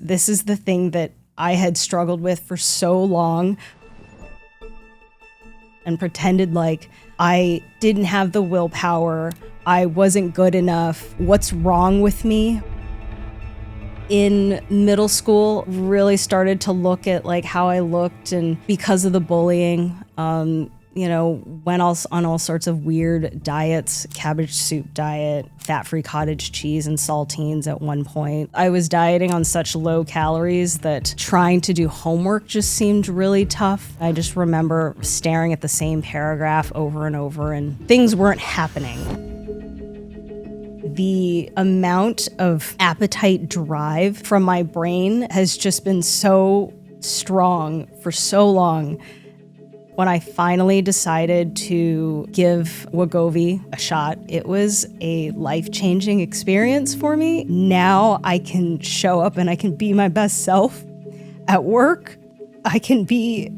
this is the thing that I had struggled with for so long and pretended like I didn't have the willpower, I wasn't good enough, what's wrong with me? In middle school, really started to look at like how I looked, and because of the bullying, went on all sorts of weird diets, cabbage soup diet, fat-free cottage cheese, and saltines at one point. I was dieting on such low calories that trying to do homework just seemed really tough. I just remember staring at the same paragraph over and over, and things weren't happening. The amount of appetite drive from my brain has just been so strong for so long. When I finally decided to give Wegovy a shot, it was a life-changing experience for me. Now I can show up and I can be my best self at work. I can be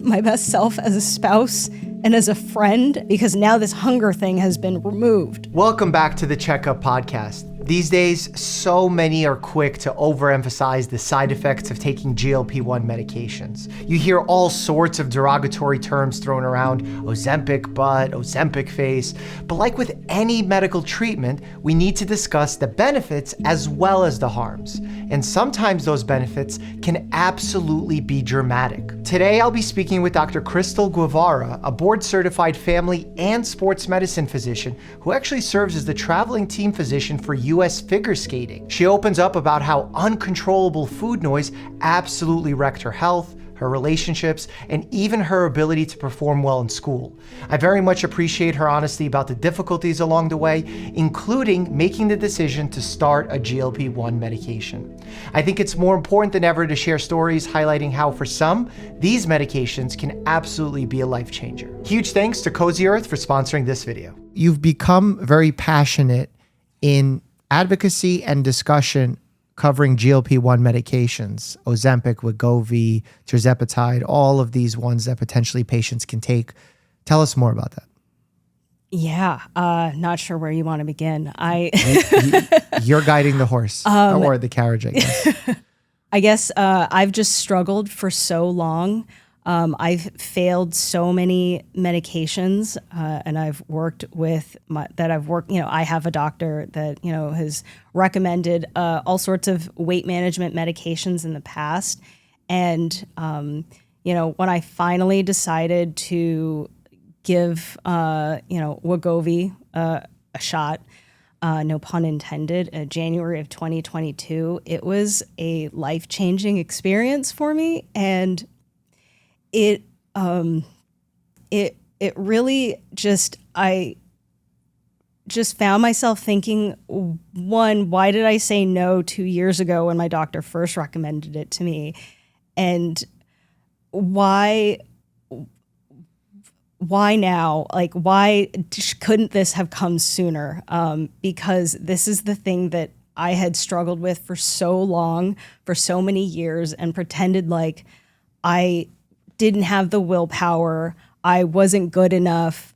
my best self as a spouse and as a friend, because now this hunger thing has been removed. Welcome back to the Checkup podcast. These days, so many are quick to overemphasize the side effects of taking GLP-1 medications. You hear all sorts of derogatory terms thrown around, Ozempic butt, Ozempic face, but like with any medical treatment, we need to discuss the benefits as well as the harms. And sometimes those benefits can absolutely be dramatic. Today, I'll be speaking with Dr. Christle Guevarra, a board-certified family and sports medicine physician who actually serves as the traveling team physician for US figure skating. She opens up about how uncontrollable food noise absolutely wrecked her health, her relationships, and even her ability to perform well in school. I very much appreciate her honesty about the difficulties along the way, including making the decision to start a GLP-1 medication. I think it's more important than ever to share stories highlighting how for some, these medications can absolutely be a life changer. Huge thanks to Cozy Earth for sponsoring this video. You've become very passionate in advocacy and discussion covering GLP-1 medications, Ozempic, Wegovy, tirzepatide, all of these ones that potentially patients can take. Tell us more about that. Yeah, not sure where you want to begin. You're guiding the horse or the carriage, I guess. I guess I've just struggled for so long. I've failed so many medications, and I've worked with I have a doctor that, has recommended all sorts of weight management medications in the past. And, when I finally decided to give, Wegovy a shot, no pun intended, in January of 2022, it was a life-changing experience for me. And it really just, I just found myself thinking, one, why did I say no 2 years ago when my doctor first recommended it to me? And why now? Like, why couldn't this have come sooner? Because this is the thing that I had struggled with for so long, for so many years, and pretended like I didn't have the willpower, I wasn't good enough,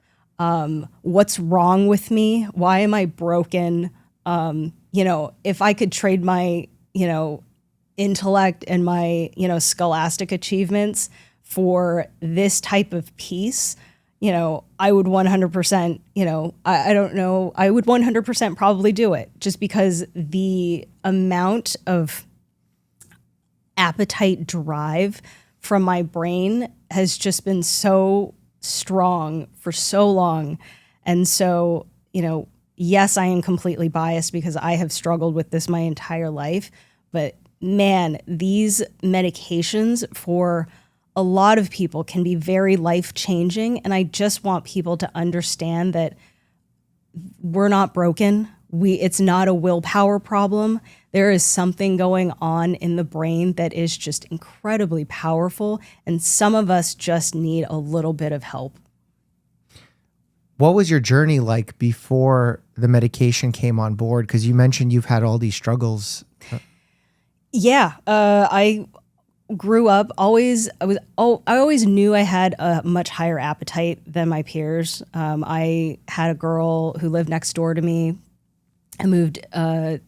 what's wrong with me? Why am I broken? If I could trade my, intellect and my, scholastic achievements for this type of peace, I would 100%, I don't know, I would 100% probably do it, just because the amount of appetite drive from my brain has just been so strong for so long. And so, yes, I am completely biased because I have struggled with this my entire life. But man, these medications for a lot of people can be very life-changing. And I just want people to understand that we're not broken. It's not a willpower problem. There is something going on in the brain that is just incredibly powerful, and some of us just need a little bit of help. What was your journey like before the medication came on board? Because you mentioned you've had all these struggles. Yeah, I grew up I always knew I had a much higher appetite than my peers. I had a girl who lived next door to me. I moved to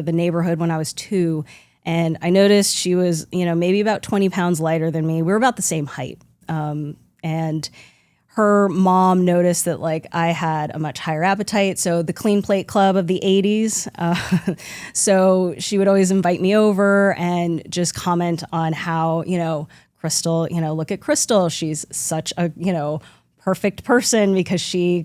the neighborhood when I was 2, And I noticed she was, maybe about 20 pounds lighter than me. We were about the same height. And her mom noticed that like I had a much higher appetite. So the clean plate club of the 80s. So she would always invite me over and just comment on how, Christle, look at Christle. She's such a, perfect person because she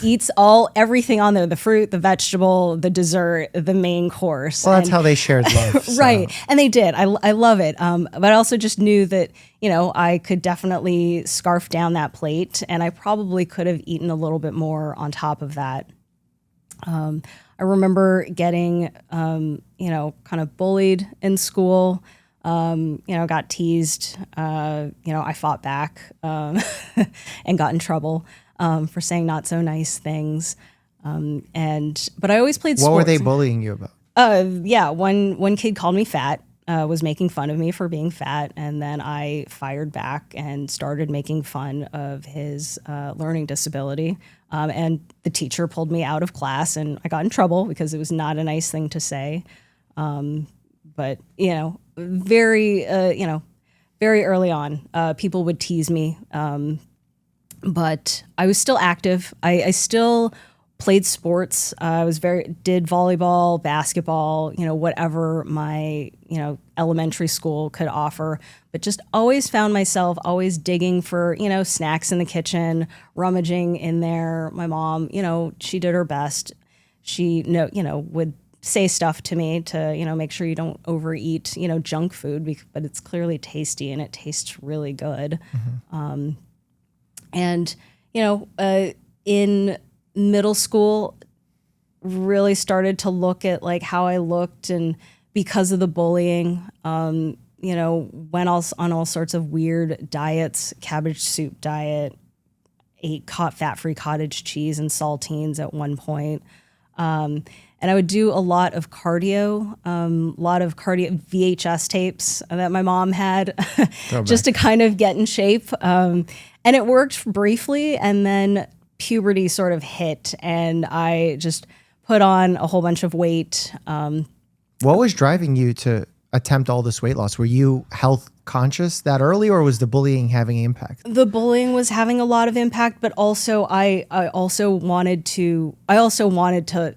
eats everything on there, the fruit, the vegetable, the dessert, the main course. Well, that's how they shared love. So. Right. And they did. I love it. But I also just knew that, I could definitely scarf down that plate, and I probably could have eaten a little bit more on top of that. I remember getting, kind of bullied in school. Got teased, I fought back, and got in trouble, for saying not so nice things. But I always played sports. What were they bullying you about? One kid called me fat, was making fun of me for being fat. And then I fired back and started making fun of his, learning disability. And the teacher pulled me out of class, and I got in trouble because it was not a nice thing to say. But, very early on, people would tease me. But I was still active. I still played sports. I did volleyball, basketball, whatever my, elementary school could offer, but just always found myself always digging for, snacks in the kitchen, rummaging in there. My mom, she did her best. She, would say stuff to me to, make sure you don't overeat, junk food, but it's clearly tasty and it tastes really good. Mm-hmm. In middle school, really started to look at like how I looked, and because of the bullying, went on all sorts of weird diets, cabbage soup diet, ate fat-free cottage cheese and saltines at one point. And I would do a lot of cardio VHS tapes that my mom had just to kind of get in shape. And it worked briefly, and then puberty sort of hit, and I just put on a whole bunch of weight. What was driving you to attempt all this weight loss? Were you health conscious that early, or was the bullying having an impact? The bullying was having a lot of impact, but also I also wanted to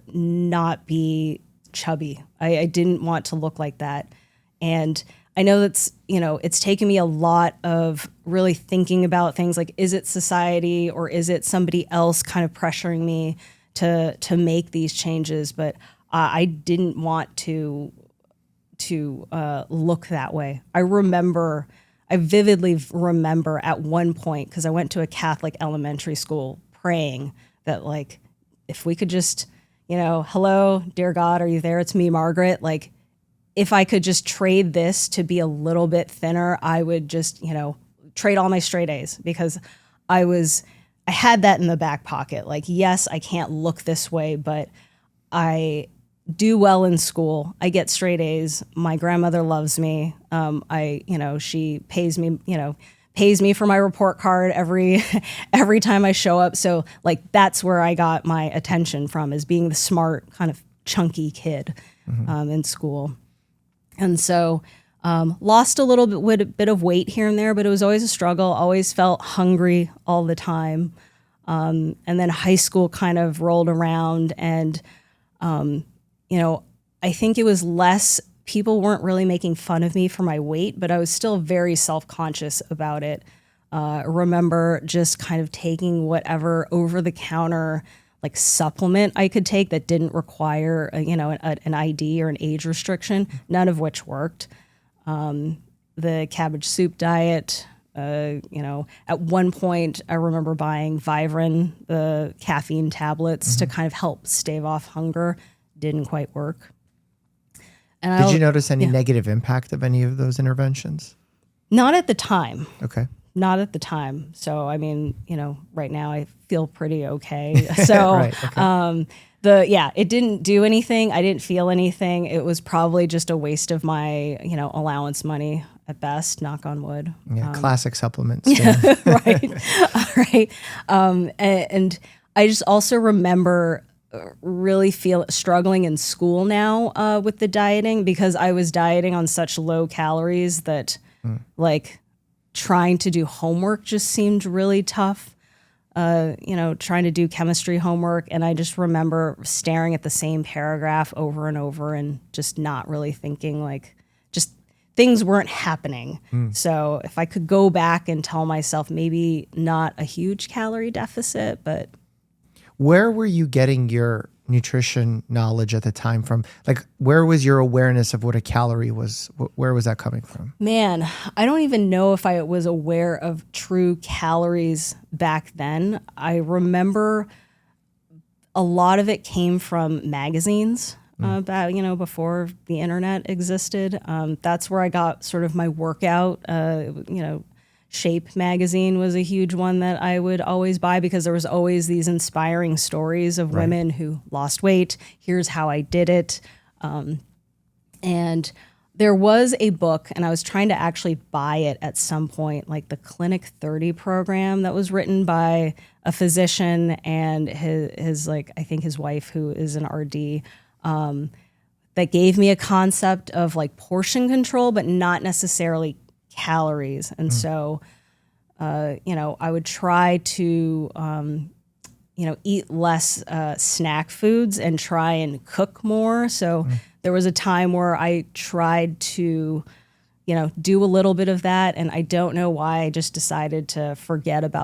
not be chubby. I didn't want to look like that. And I know that's, it's taken me a lot of really thinking about things like, is it society or is it somebody else kind of pressuring me to make these changes? But I didn't want to look that way. I vividly remember at one point, because I went to a Catholic elementary school, praying that like, if we could just, hello, dear God, are you there? It's me, Margaret. Like, if I could just trade this to be a little bit thinner, I would just, trade all my straight A's, because I had that in the back pocket. Like, yes, I can't look this way, but I do well in school. I get straight A's. My grandmother loves me. She pays me for my report card every time I show up. So like, that's where I got my attention from, is being the smart kind of chunky kid in school. And so lost a little bit of weight here and there, but it was always a struggle. Always felt hungry all the time. And then high school kind of rolled around, and I think it was less, people weren't really making fun of me for my weight, but I was still very self-conscious about it. I remember just kind of taking whatever over-the-counter like supplement I could take that didn't require an ID or an age restriction, none of which worked. The cabbage soup diet, at one point I remember buying Vivarin, the caffeine tablets, to kind of help stave off hunger. Didn't quite work. And Did you notice any negative impact of any of those interventions? Not at the time. Okay. Not at the time. So, I mean, right now I feel pretty okay. So, right, okay. It didn't do anything. I didn't feel anything. It was probably just a waste of my, allowance money at best, knock on wood. Yeah, classic supplements. Right. All right. And I just also remember really struggling in school now with the dieting, because I was dieting on such low calories that like trying to do homework just seemed really tough. Trying to do chemistry homework. And I just remember staring at the same paragraph over and over and just not really thinking, like, just things weren't happening. So if I could go back and tell myself maybe not a huge calorie deficit, but. Where were you getting your nutrition knowledge at the time from? Like, where was your awareness of what a calorie was? Where was that coming from? Man, I don't even know if I was aware of true calories back then. I remember a lot of it came from magazines about, before the internet existed. That's where I got sort of my workout, Shape magazine was a huge one that I would always buy, because there was always these inspiring stories of women who lost weight. Here's how I did it. And there was a book, and I was trying to actually buy it at some point, like the Clinic 30 program that was written by a physician and his I think his wife, who is an RD, that gave me a concept of like portion control, but not necessarily calories. And so, I would try to, eat less snack foods and try and cook more. So there was a time where I tried to, do a little bit of that. And I don't know why I just decided to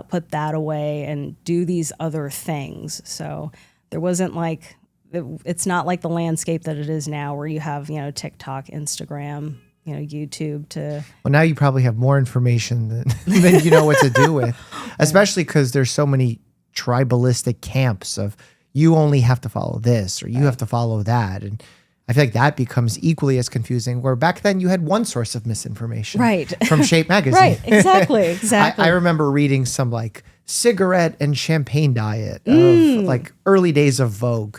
put that away and do these other things. So there wasn't like, it's not like the landscape that it is now, where you have, TikTok, Instagram, YouTube to. Well, now you probably have more information than you know what to do with, especially because there's so many tribalistic camps of you only have to follow this or you have to follow that. And I feel like that becomes equally as confusing, where back then you had one source of misinformation from Shape magazine. Right, exactly. I remember reading some like cigarette and champagne diet of like early days of Vogue.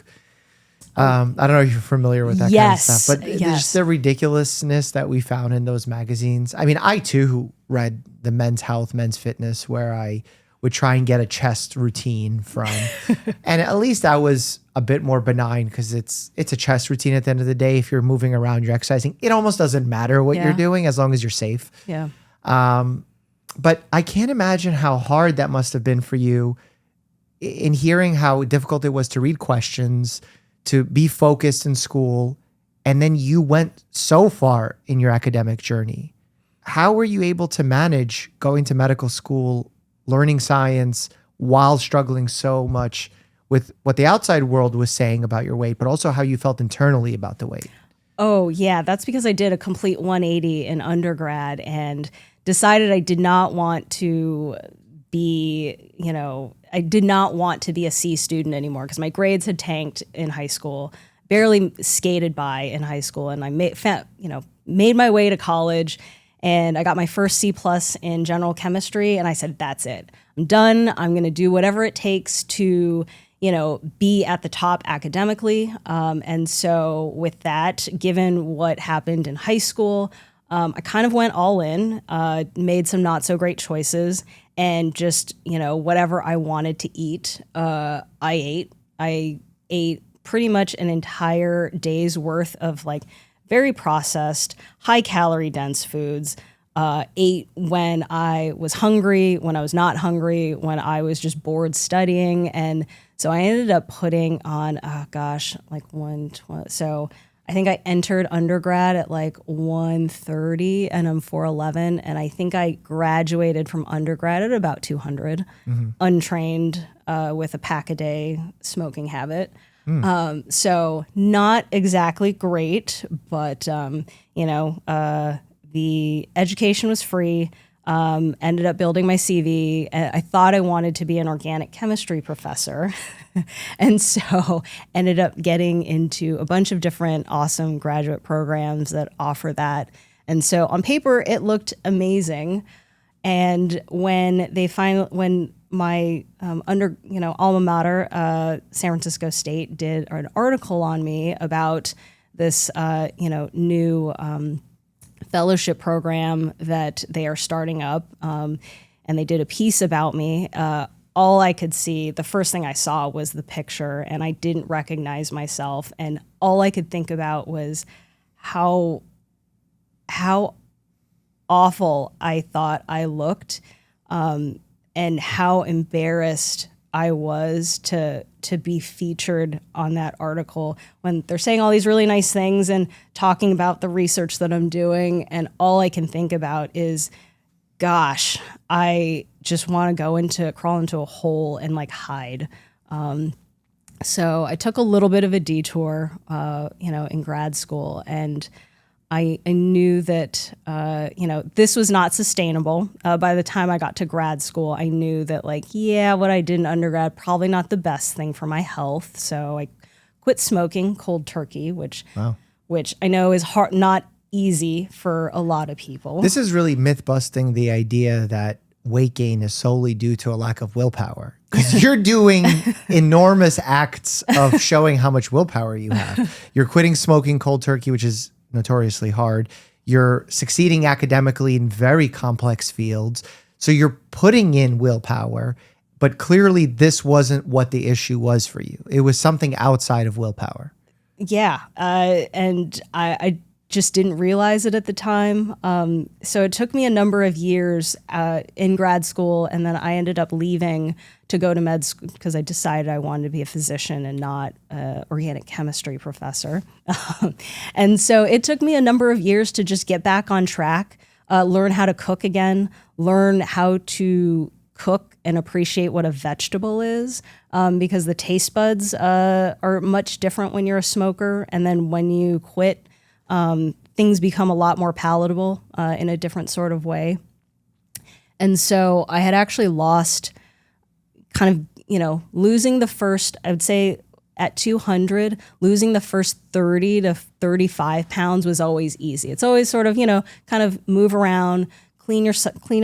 I don't know if you're familiar with that kind of stuff, but just the ridiculousness that we found in those magazines. I mean, I too read the Men's Health, Men's Fitness, where I would try and get a chest routine from. And at least that was a bit more benign, because it's a chest routine at the end of the day. If you're moving around, you're exercising, it almost doesn't matter what you're doing as long as you're safe. Yeah. But I can't imagine how hard that must have been for you in hearing how difficult it was to read questions, to be focused in school, and then you went so far in your academic journey. How were you able to manage going to medical school, learning science, while struggling so much with what the outside world was saying about your weight, but also how you felt internally about the weight? Oh, yeah. That's because I did a complete 180 in undergrad and decided I did not want to be, I did not want to be a C student anymore, because my grades had tanked in high school, barely skated by in high school. And I made my way to college, and I got my first C+ in general chemistry. And I said, that's it. I'm done. I'm going to do whatever it takes to, be at the top academically. And so with that, given what happened in high school, I kind of went all in, made some not so great choices, and just, whatever I wanted to eat, I ate. I ate pretty much an entire day's worth of like very processed, high calorie dense foods. Ate when I was hungry, when I was not hungry, when I was just bored studying. And so I ended up putting on, like 120. So I think I entered undergrad at like 130, and I'm 4'11", and I think I graduated from undergrad at about 200, untrained, with a pack a day smoking habit. So not exactly great, but the education was free. Ended up building my CV. I thought I wanted to be an organic chemistry professor. And so ended up getting into a bunch of different awesome graduate programs that offer that. And so on paper, it looked amazing. And when my alma mater, San Francisco State, did an article on me about this, new fellowship program that they are starting up, and they did a piece about me. all I could see, the first thing I saw was the picture, and I didn't recognize myself. And all I could think about was how awful I thought I looked, and how embarrassed I was to be featured on that article when they're saying all these really nice things and talking about the research that I'm doing. And all I can think about is, gosh, I just want to crawl into a hole and like hide. So I took a little bit of a detour, in grad school, and I knew that, this was not sustainable. By the time I got to grad school, I knew that what I did in undergrad, probably not the best thing for my health. So I quit smoking cold turkey, which I know is hard, not easy for a lot of people. This is really myth busting the idea that weight gain is solely due to a lack of willpower. Because you're doing enormous acts of showing how much willpower you have. You're quitting smoking cold turkey, which is notoriously hard. You're succeeding academically in very complex fields. So you're putting in willpower, but clearly this wasn't what the issue was for you. It was something outside of willpower. Yeah. And I just didn't realize it at the time. So it took me a number of years in grad school, and then I ended up leaving to go to med school because I decided I wanted to be a physician and not an organic chemistry professor. And so it took me a number of years to just get back on track, learn how to cook again, learn how to cook and appreciate what a vegetable is, because the taste buds are much different when you're a smoker. And then when you quit, things become a lot more palatable in a different sort of way. And so I had actually lost losing the first, I would say at 200, losing the first 30 to 35 pounds was always easy. It's always sort of, kind of move around, clean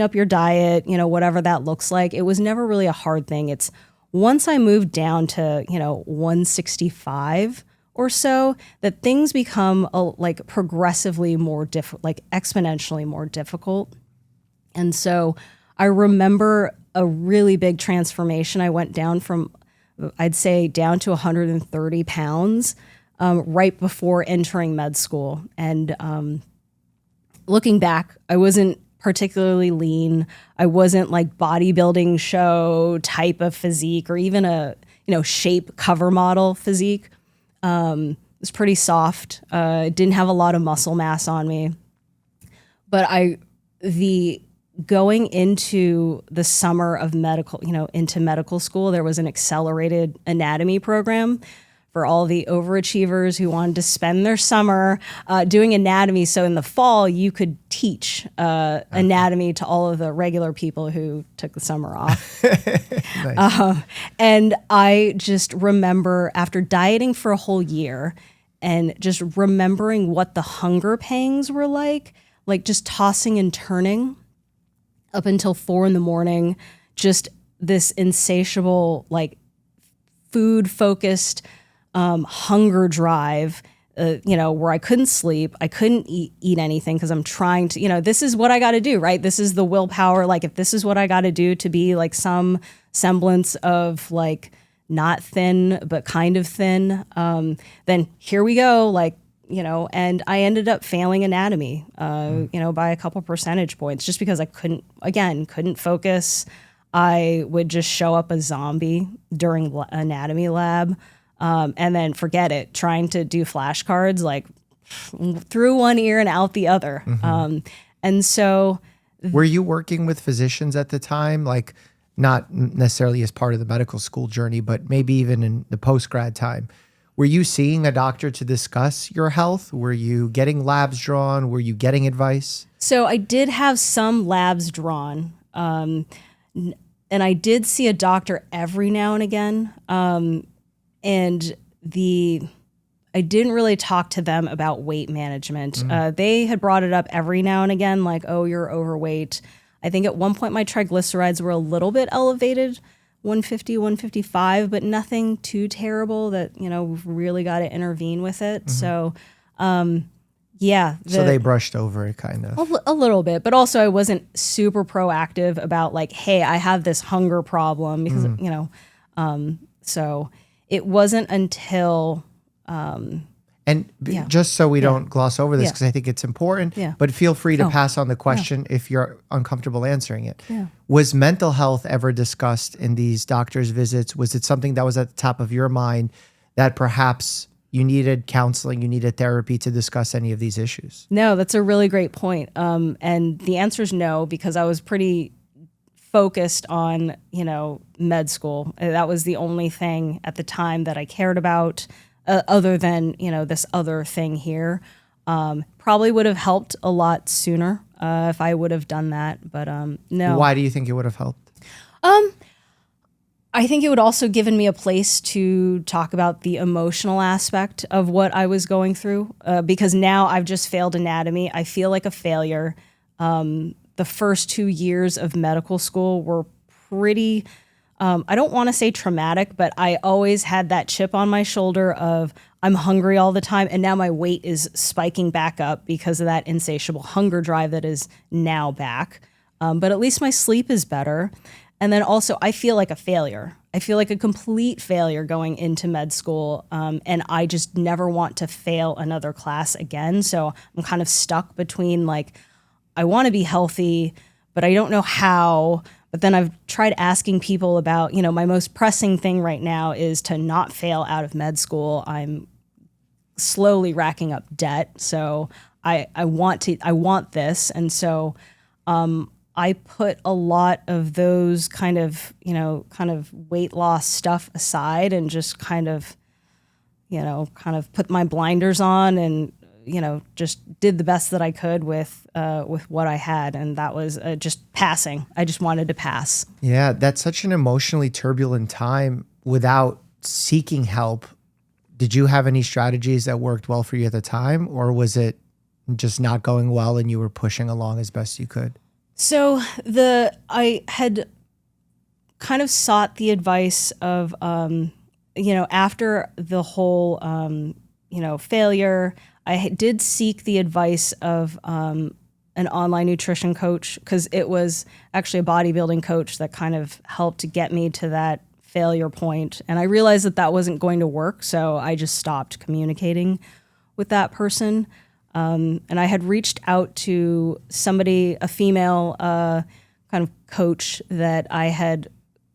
up your diet, whatever that looks like. It was never really a hard thing. It's once I moved down to, 165 or so, that things become progressively more exponentially more difficult. And so I remember a really big transformation. I went down from, I'd say, down to 130 pounds right before entering med school. And looking back, I wasn't particularly lean. I wasn't like bodybuilding show type of physique or even a, shape cover model physique. It was pretty soft. Didn't have a lot of muscle mass on me. But going into the summer of into medical school, there was an accelerated anatomy program for all the overachievers who wanted to spend their summer doing anatomy. So in the fall, you could teach anatomy to all of the regular people who took the summer off. Nice. And I just remember after dieting for a whole year and just remembering what the hunger pangs were like just tossing and turning up until 4 a.m, just this insatiable, food-focused hunger drive, where I couldn't sleep. I couldn't eat anything because I'm trying to, this is what I got to do, right? This is the willpower. If this is what I got to do to be some semblance of not thin, but kind of thin, then here we go. And I ended up failing anatomy, by a couple percentage points just because I couldn't focus. I would just show up a zombie during anatomy lab. And then forget it, trying to do flashcards, through one ear and out the other. Mm-hmm. And so... Were you working with physicians at the time? Not necessarily as part of the medical school journey, but maybe even in the post-grad time. Were you seeing a doctor to discuss your health? Were you getting labs drawn? Were you getting advice? So I did have some labs drawn. And I did see a doctor every now and again. And I didn't really talk to them about weight management. They had brought it up every now and again, oh, you're overweight. I think at one point my triglycerides were a little bit elevated, 150, 155, but nothing too terrible that, we've really got to intervene with it. Mm-hmm. So Yeah. So they brushed over it kind of. A little bit, but also I wasn't super proactive about like, hey, I have this hunger problem because, so it wasn't until, just so we don't gloss over this, because I think it's important, but feel free to pass on the question if you're uncomfortable answering it. Yeah. Was mental health ever discussed in these doctor's visits? Was it something that was at the top of your mind that perhaps you needed counseling, you needed therapy to discuss any of these issues? No, that's a really great point. And the answer is no, because I was pretty focused on, med school. That was the only thing at the time that I cared about, other than, this other thing here. Probably would have helped a lot sooner if I would have done that, but no. Why do you think it would have helped? I think it would also given me a place to talk about the emotional aspect of what I was going through, because now I've just failed anatomy. I feel like a failure. The first 2 years of medical school were pretty, I don't want to say traumatic, but I always had that chip on my shoulder of I'm hungry all the time. And now my weight is spiking back up because of that insatiable hunger drive that is now back. But at least my sleep is better. And then also I feel like a failure. I feel like a complete failure going into med school. And I just never want to fail another class again. So I'm kind of stuck between like, I want to be healthy, but I don't know how. But then I've tried asking people about, my most pressing thing right now is to not fail out of med school. I'm slowly racking up debt. So I want this. And so, I put a lot of those kind of weight loss stuff aside and just kind of put my blinders on and, just did the best that I could with what I had. And that was just passing. I just wanted to pass. Yeah. That's such an emotionally turbulent time without seeking help. Did you have any strategies that worked well for you at the time, or was it just not going well and you were pushing along as best you could? So I had kind of sought the advice of, after the whole, failure, I did seek the advice of an online nutrition coach, because it was actually a bodybuilding coach that kind of helped get me to that failure point. And I realized that wasn't going to work. So I just stopped communicating with that person. And I had reached out to somebody, a female kind of coach that I had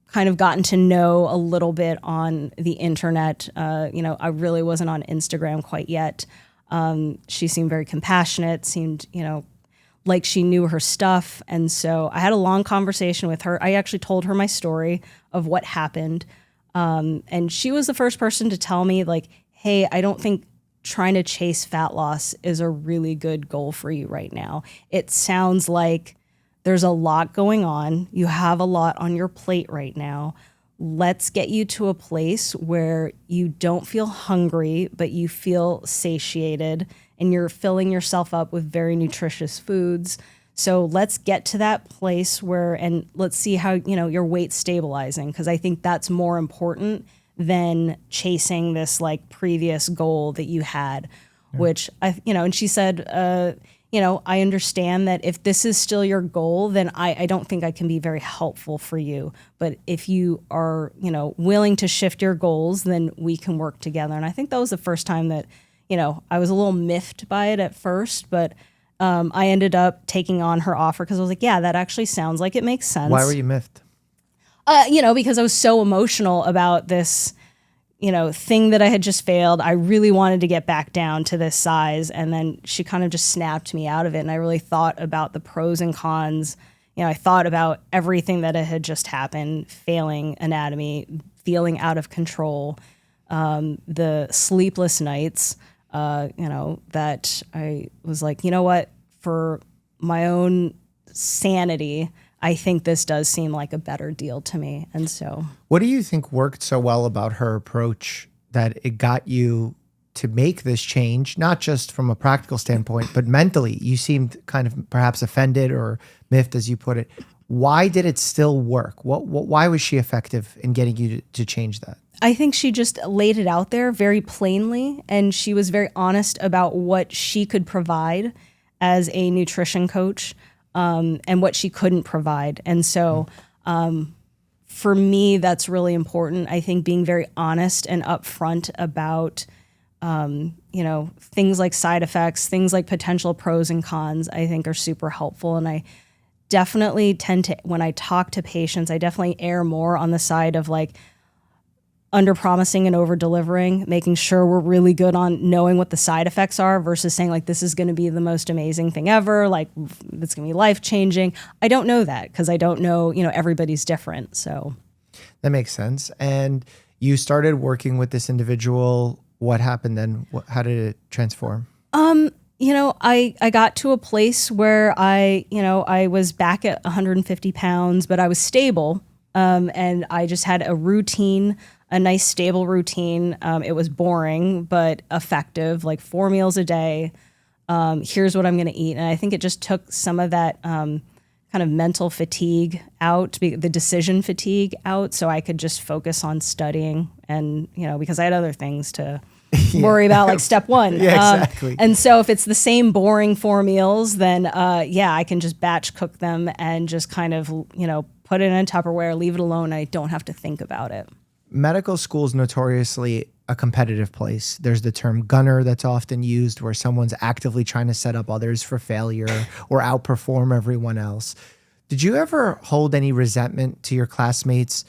kind of gotten to know a little bit on the internet. I really wasn't on Instagram quite yet. She seemed very compassionate, seemed, like she knew her stuff. And so I had a long conversation with her. I actually told her my story of what happened. And she was the first person to tell me, like, hey, I don't think trying to chase fat loss is a really good goal for you right now. It sounds like there's a lot going on. You have a lot on your plate right now. Let's get you to a place where you don't feel hungry, but you feel satiated and you're filling yourself up with very nutritious foods. So let's get to that place and let's see how, your weight's stabilizing. Cause I think that's more important than chasing this like previous goal that you had, which and she said, I understand that if this is still your goal, then I don't think I can be very helpful for you. But if you are, willing to shift your goals, then we can work together. And I think that was the first time that, I was a little miffed by it at first, but I ended up taking on her offer because I was like, yeah, that actually sounds like it makes sense. Why were you miffed? Because I was so emotional about this, thing that I had just failed. I really wanted to get back down to this size. And then she kind of just snapped me out of it. And I really thought about the pros and cons. I thought about everything that had just happened, failing anatomy, feeling out of control, the sleepless nights, that I was like, you know what, for my own sanity, I think this does seem like a better deal to me. And so, what do you think worked so well about her approach that it got you to make this change, not just from a practical standpoint, but mentally? You seemed kind of perhaps offended or miffed, as you put it. Why did it still work? Why was she effective in getting you to change that? I think she just laid it out there very plainly, and she was very honest about what she could provide as a nutrition coach, and what she couldn't provide. And so for me, that's really important. I think being very honest and upfront about things like side effects, things like potential pros and cons, I think are super helpful. And I definitely tend to, when I talk to patients, I definitely err more on the side of like under promising and over delivering, making sure we're really good on knowing what the side effects are versus saying like, this is going to be the most amazing thing ever. Like it's going to be life changing. I don't know that because I don't know, everybody's different. So that makes sense. And you started working with this individual. What happened then? How did it transform? I got to a place where I was back at 150 pounds, but I was stable. And I just had a routine, a nice stable routine. It was boring, but effective, like 4 meals a day. Here's what I'm going to eat. And I think it just took some of that kind of mental fatigue out, the decision fatigue out, so I could just focus on studying and, because I had other things to worry about, like step one. Yeah, exactly. And so if it's the same boring 4 meals, then I can just batch cook them and just kind of, put it in a Tupperware, leave it alone. I don't have to think about it. Medical school is notoriously a competitive place. There's the term gunner that's often used where someone's actively trying to set up others for failure or outperform everyone else. Did you ever hold any resentment to your classmates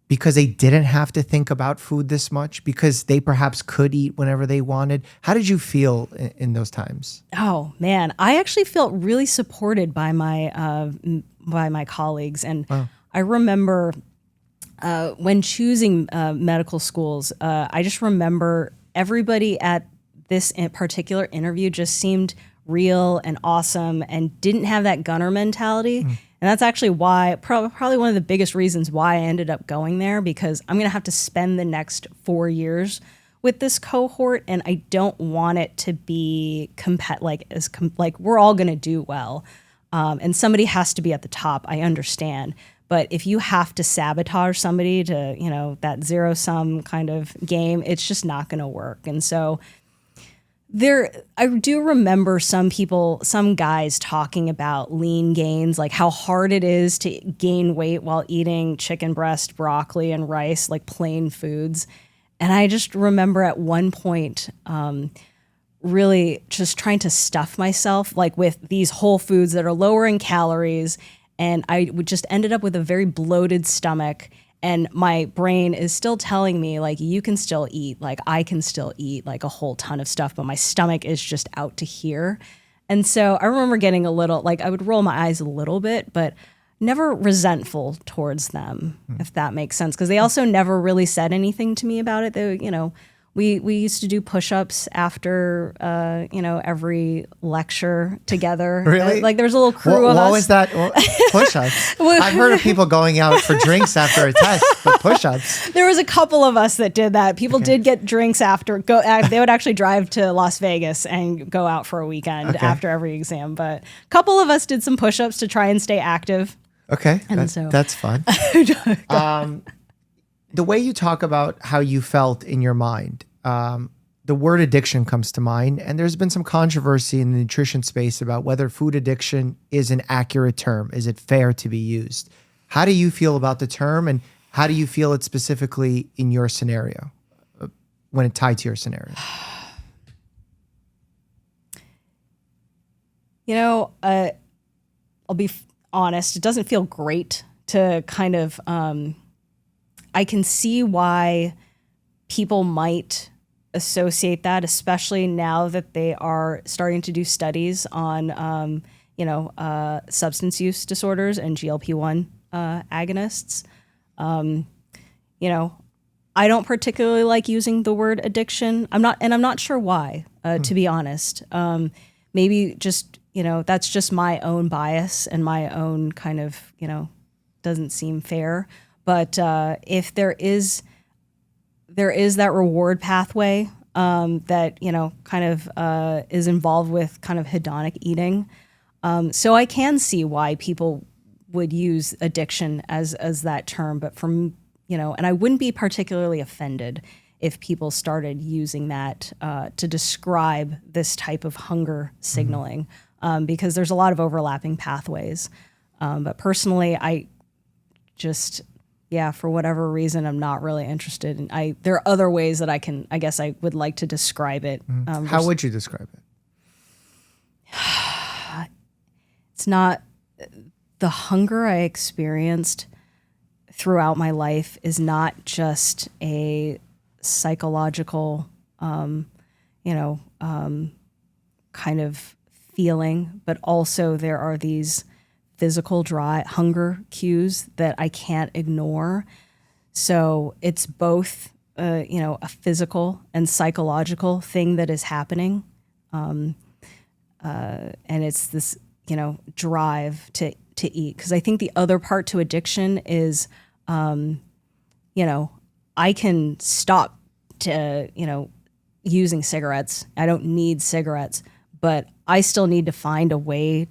because they didn't have to think about food this much, because they perhaps could eat whenever they wanted? How did you feel in those times? Oh man, I actually felt really supported by my colleagues. And wow. I remember when choosing medical schools, I just remember everybody at this particular interview just seemed real and awesome and didn't have that gunner mentality. And that's actually why, probably one of the biggest reasons why I ended up going there, because I'm going to have to spend the next 4 years with this cohort, and I don't want it to be like we're all going to do well. And somebody has to be at the top, I understand. But if you have to sabotage somebody to, that zero-sum kind of game, it's just not going to work. And so I do remember some guys talking about lean gains, like how hard it is to gain weight while eating chicken breast, broccoli, and rice, like plain foods. And I just remember at one point really just trying to stuff myself like with these whole foods that are lower in calories. And I would just ended up with a very bloated stomach. And my brain is still telling me, like, you can still eat, like, I can still eat, like, a whole ton of stuff, but my stomach is just out to here. And so I remember getting a little, like, I would roll my eyes a little bit, but never resentful towards them, if that makes sense. Because they also never really said anything to me about it. They, we used to do push-ups after, every lecture together. Really? Like there was a little crew of us. What was that? Push-ups? I've heard of people going out for drinks after a test, but push-ups. There was a couple of us that did that. People did get drinks after. They would actually drive to Las Vegas and go out for a weekend after every exam. But a couple of us did some push-ups to try and stay active. Okay, that's fun. The way you talk about how you felt in your mind, the word addiction comes to mind, and there's been some controversy in the nutrition space about whether food addiction is an accurate term. Is it fair to be used? How do you feel about the term, and how do you feel it specifically in your scenario, when it tied to your scenario? I'll be honest, it doesn't feel great to kind of... I can see why people might associate that, especially now that they are starting to do studies on, substance use disorders and GLP-1 agonists. I don't particularly like using the word addiction. I'm not sure why, to be honest. Maybe just, that's just my own bias and my own kind of, doesn't seem fair. But if there is that reward pathway that kind of is involved with kind of hedonic eating, so I can see why people would use addiction as that term, but from, and I wouldn't be particularly offended if people started using that to describe this type of hunger signaling, because there's a lot of overlapping pathways. But personally, I just, for whatever reason, I'm not really interested. And there are other ways that I would like to describe it. How would you describe it? It's not, the hunger I experienced throughout my life is not just a psychological, kind of feeling, but also there are these physical hunger cues that I can't ignore. So it's both, a physical and psychological thing that is happening. And it's this, drive to eat. Because I think the other part to addiction is, I can stop using cigarettes. I don't need cigarettes, but I still need to find a way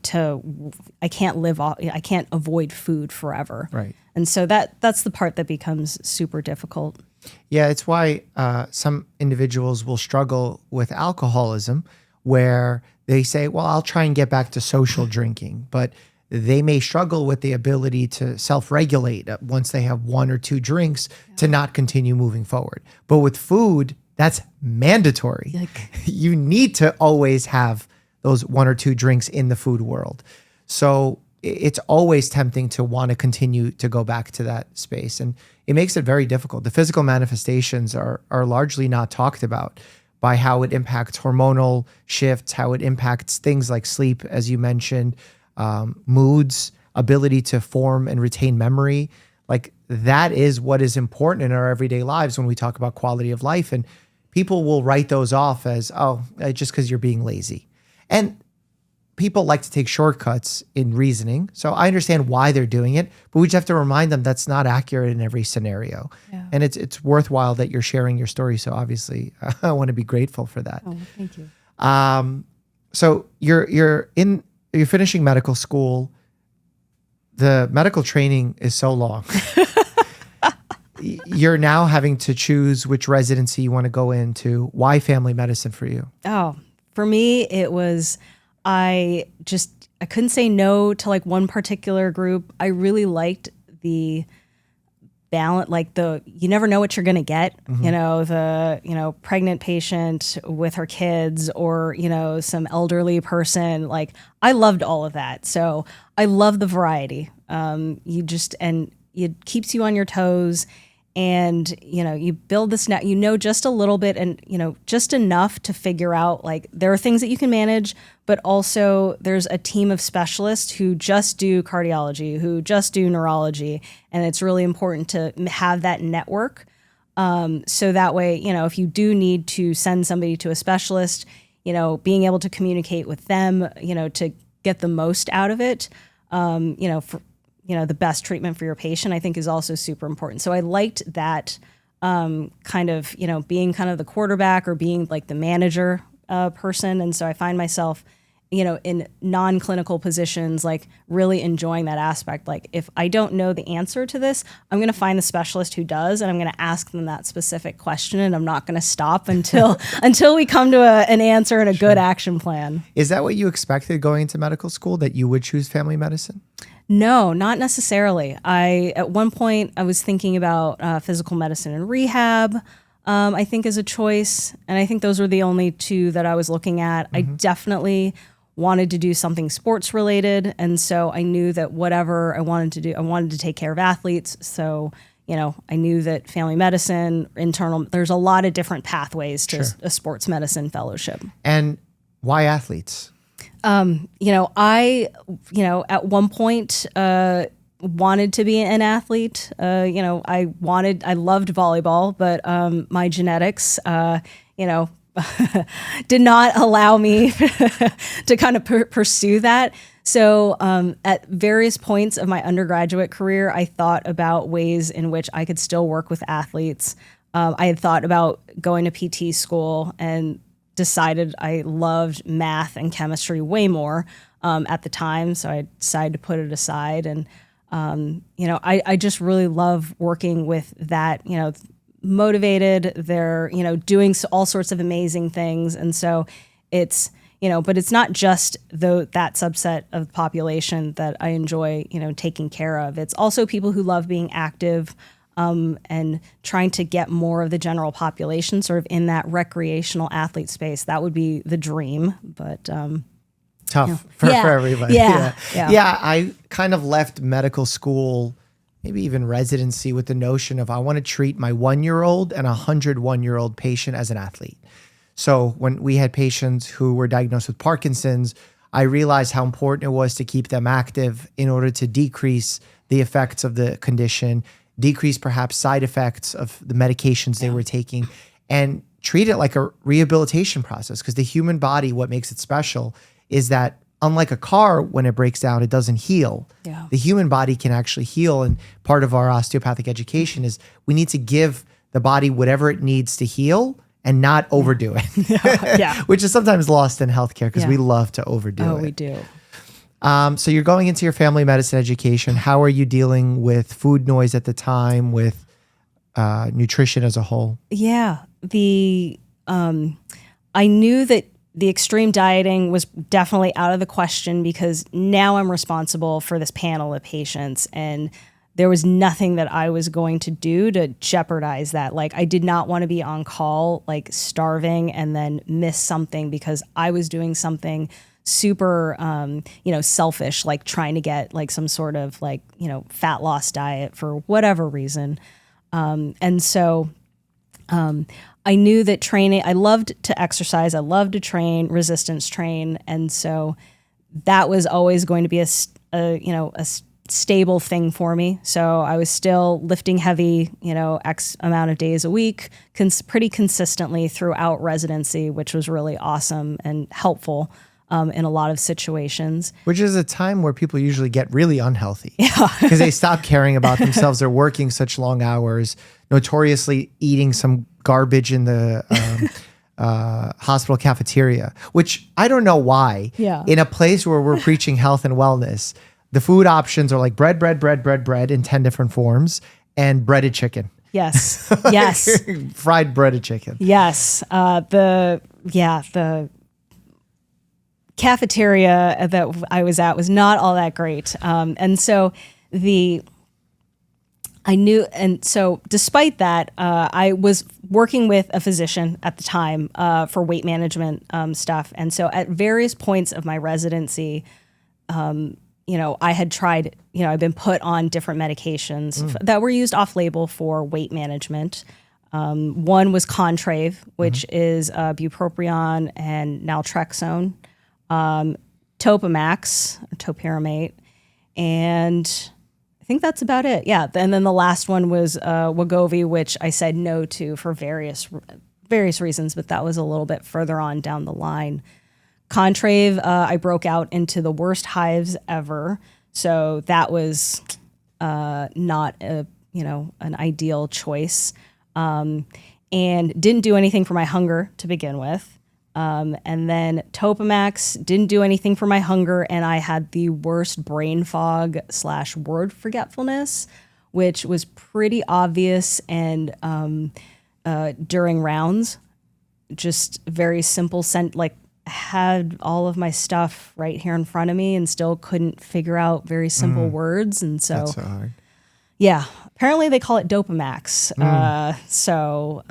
I can't avoid food forever. Right. And so that's the part that becomes super difficult. Yeah, it's why some individuals will struggle with alcoholism, where they say, well, I'll try and get back to social drinking, but they may struggle with the ability to self-regulate once they have one or two drinks to not continue moving forward. But with food, that's mandatory. You need to always have those one or two drinks in the food world. So it's always tempting to want to continue to go back to that space. And it makes it very difficult. The physical manifestations are largely not talked about, by how it impacts hormonal shifts, how it impacts things like sleep, as you mentioned, moods, ability to form and retain memory. Like, that is what is important in our everyday lives when we talk about quality of life. And people will write those off as, just because you're being lazy. And people like to take shortcuts in reasoning. So I understand why they're doing it, but we just have to remind them that's not accurate in every scenario. Yeah. And it's worthwhile that you're sharing your story. So obviously I want to be grateful for that. Oh, thank you. So you're finishing medical school. The medical training is so long. You're now having to choose which residency you want to go into. Why family medicine for you? Oh, for me, it was, I couldn't say no to like one particular group. I really liked the balance, you never know what you're going to get, the pregnant patient with her kids, or, some elderly person. Like, I loved all of that. So I love the variety. It keeps you on your toes. And, you build this net, just a little bit, and, just enough to figure out, like, there are things that you can manage, but also there's a team of specialists who just do cardiology, who just do neurology. And it's really important to have that network. So that way, if you do need to send somebody to a specialist, being able to communicate with them, to get the most out of it, the best treatment for your patient, I think, is also super important. So I liked that kind of, being kind of the quarterback or being like the manager person. And so I find myself, in non-clinical positions, like really enjoying that aspect. Like, if I don't know the answer to this, I'm going to find the specialist who does, and I'm going to ask them that specific question, and I'm not going to stop until we come to an answer and a good action plan. Is that what you expected going into medical school, that you would choose family medicine? No, not necessarily. At one point, I was thinking about physical medicine and rehab, I think, as a choice. And I think those were the only two that I was looking at. Mm-hmm. I definitely wanted to do something sports related. And so I knew that whatever I wanted to do, I wanted to take care of athletes. So, I knew that family medicine, there's a lot of different pathways to a sports medicine fellowship. And why athletes? I at one point, wanted to be an athlete. I loved volleyball, but, my genetics, did not allow me to kind of pursue that. So, at various points of my undergraduate career, I thought about ways in which I could still work with athletes. I had thought about going to PT school and decided I loved math and chemistry way more at the time. So I decided to put it aside. And I just really love working with that, motivated. They're, doing all sorts of amazing things. And so it's, but it's not just that subset of the population that I enjoy, taking care of. It's also people who love being active, and trying to get more of the general population sort of in that recreational athlete space. That would be the dream, but tough for everybody. Yeah. I kind of left medical school, maybe even residency, with the notion of I want to treat my 1-year-old and a 101-year-old patient as an athlete. So when we had patients who were diagnosed with Parkinson's, I realized how important it was to keep them active in order to decrease the effects of the condition, decrease perhaps side effects of the medications they were taking, and treat it like a rehabilitation process. Because the human body, what makes it special is that unlike a car, when it breaks down, it doesn't heal. Yeah. The human body can actually heal. And part of our osteopathic education is we need to give the body whatever it needs to heal and not overdo it, which is sometimes lost in healthcare because we love to overdo it. Oh, we do. So you're going into your family medicine education. How are you dealing with food noise at the time, with nutrition as a whole? Yeah. I knew that the extreme dieting was definitely out of the question because now I'm responsible for this panel of patients, and there was nothing that I was going to do to jeopardize that. Like, I did not want to be on call, like starving and then miss something because I was doing something super, selfish, like trying to get like some sort of like, fat loss diet for whatever reason. And so I knew that training, I loved to exercise. I loved to train, resistance train. And so that was always going to be a stable thing for me. So I was still lifting heavy, X amount of days a week, pretty consistently throughout residency, which was really awesome and helpful in a lot of situations. Which is a time where people usually get really unhealthy because they stop caring about themselves. They're working such long hours, notoriously eating some garbage in the hospital cafeteria, which I don't know why. Yeah. In a place where we're preaching health and wellness, the food options are like bread in 10 different forms and breaded chicken. Yes. Yes. Fried breaded chicken. Yes. The cafeteria that I was at was not all that great. And so despite that, I was working with a physician at the time for weight management stuff. And so at various points of my residency, I had tried, I've been put on different medications that were used off-label for weight management. One was Contrave, which is bupropion and naltrexone, Topamax, or topiramate, and I think that's about it. Yeah, and then the last one was Wegovy, which I said no to for various reasons, but that was a little bit further on down the line. Contrave, I broke out into the worst hives ever, so that was not an ideal choice, and didn't do anything for my hunger to begin with. And then Topamax didn't do anything for my hunger, and I had the worst brain fog / word forgetfulness, which was pretty obvious and during rounds, just very simple had all of my stuff right here in front of me and still couldn't figure out very simple words. And so, that's so hard. Yeah, apparently they call it Dopamax.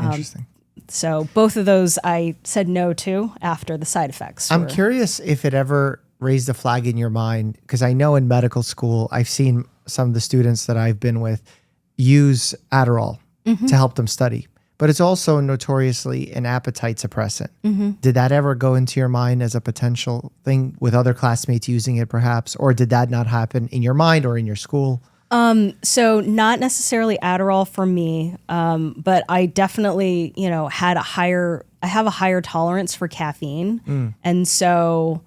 Interesting. So both of those I said no to after the side effects. I'm curious if it ever raised a flag in your mind, because I know in medical school, I've seen some of the students that I've been with use Adderall to help them study, but it's also notoriously an appetite suppressant. Did that ever go into your mind as a potential thing with other classmates using it perhaps, or did that not happen in your mind or in your school? So not necessarily Adderall for me, but I definitely, have a higher tolerance for caffeine. And so,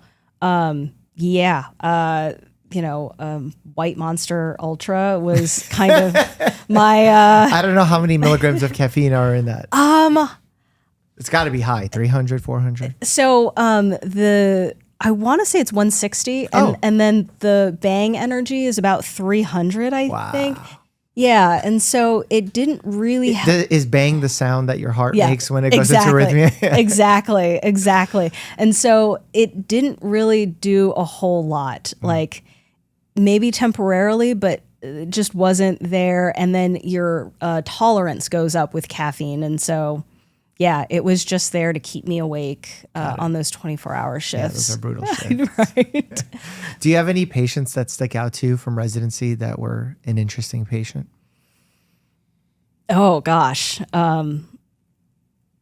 White Monster Ultra was kind of my, I don't know how many milligrams of caffeine are in that. It's got to be high, 300, 400. So, I want to say it's 160, and then the bang energy is about 300, I think. Yeah, and so it didn't really... Is bang the sound that your heart makes when it goes into arrhythmia? Exactly. And so it didn't really do a whole lot, like maybe temporarily, but it just wasn't there. And then your tolerance goes up with caffeine. And so, yeah, it was just there to keep me awake on those 24-hour shifts. Yeah, those are brutal shifts. Right. Do you have any patients that stick out to you from residency that were an interesting patient? Oh, gosh.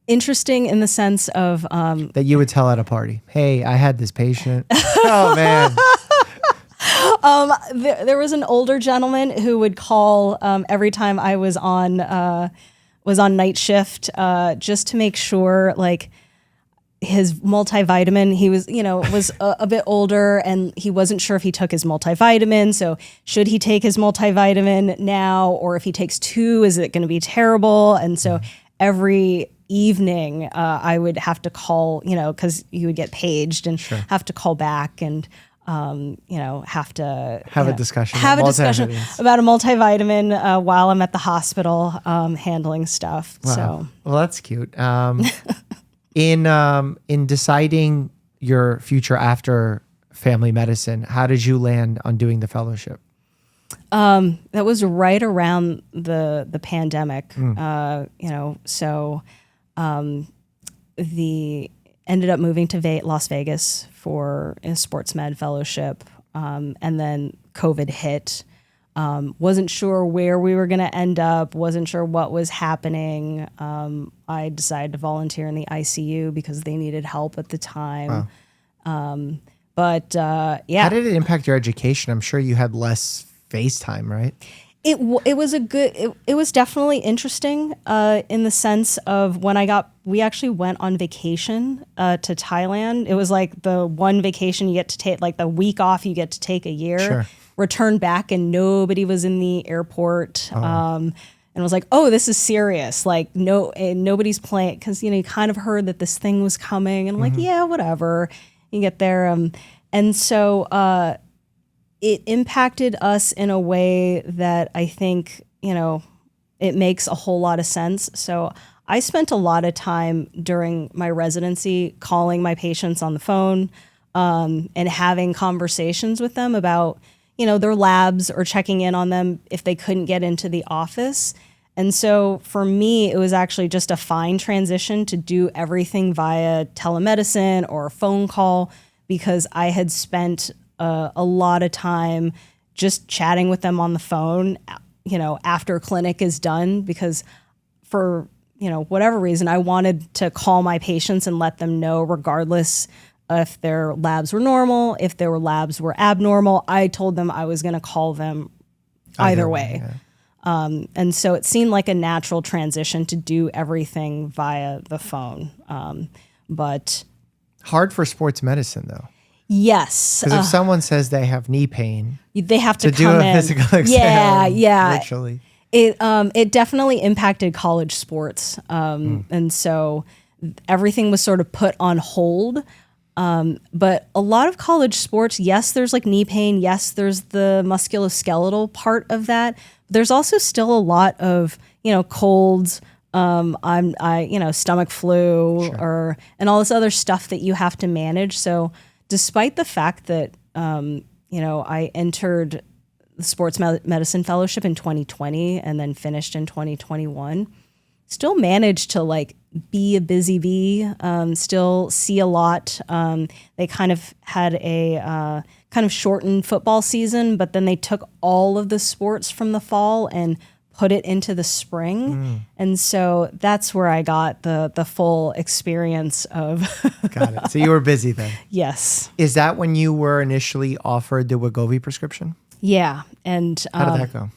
Interesting in the sense of... that you would tell at a party. Hey, I had this patient. Oh, man. There was an older gentleman who would call every time I was on night shift just to make sure, like, his multivitamin, he was, was a bit older and he wasn't sure if he took his multivitamin. So should he take his multivitamin now, or if he takes 2, is it going to be terrible? And so every evening I would have to call, because you would get paged and have to call back and, have to have a discussion about a multivitamin while I'm at the hospital handling stuff. Wow. So, well, that's cute. In deciding your future after family medicine, how did you land on doing the fellowship? That was right around the pandemic. Ended up moving to Las Vegas for a sports med fellowship, and then COVID hit. Wasn't sure where we were going to end up, wasn't sure what was happening. I decided to volunteer in the ICU because they needed help at the time. Wow. Yeah. How did it impact your education? I'm sure you had less face time, right? It was definitely interesting in the sense of we actually went on vacation to Thailand. It was like the one vacation you get to take, like the week off you get to take a year. Sure. Returned back and nobody was in the airport. And was like, oh, this is serious. Like nobody's playing, because you kind of heard that this thing was coming, and I'm like, yeah, whatever. You get there, and so it impacted us in a way that I think it makes a whole lot of sense. So I spent a lot of time during my residency calling my patients on the phone and having conversations with them about their labs, or checking in on them if they couldn't get into the office. And so for me, it was actually just a fine transition to do everything via telemedicine or phone call, because I had spent a lot of time just chatting with them on the phone, after clinic is done, because for, whatever reason, I wanted to call my patients and let them know, regardless if their labs were normal, if their labs were abnormal, I told them I was going to call them either way. Yeah. And so it seemed like a natural transition to do everything via the phone. But hard for sports medicine, though. Yes. Because if someone says they have knee pain, they have to do come a in. physical exam. Yeah. Virtually. It definitely impacted college sports. And so everything was sort of put on hold. But a lot of college sports, yes, there's like knee pain. Yes, there's the musculoskeletal part of that. There's also still a lot of, colds, stomach flu, sure. and all this other stuff that you have to manage. So despite the fact that, I entered the sports medicine fellowship in 2020 and then finished in 2021, still managed to like be a busy bee, still see a lot. They kind of had a kind of shortened football season, but then they took all of the sports from the fall and put it into the spring. And so that's where I got the full experience of. Got it. So you were busy then. Yes. Is that when you were initially offered the Wegovy prescription? Yeah. And how did that go?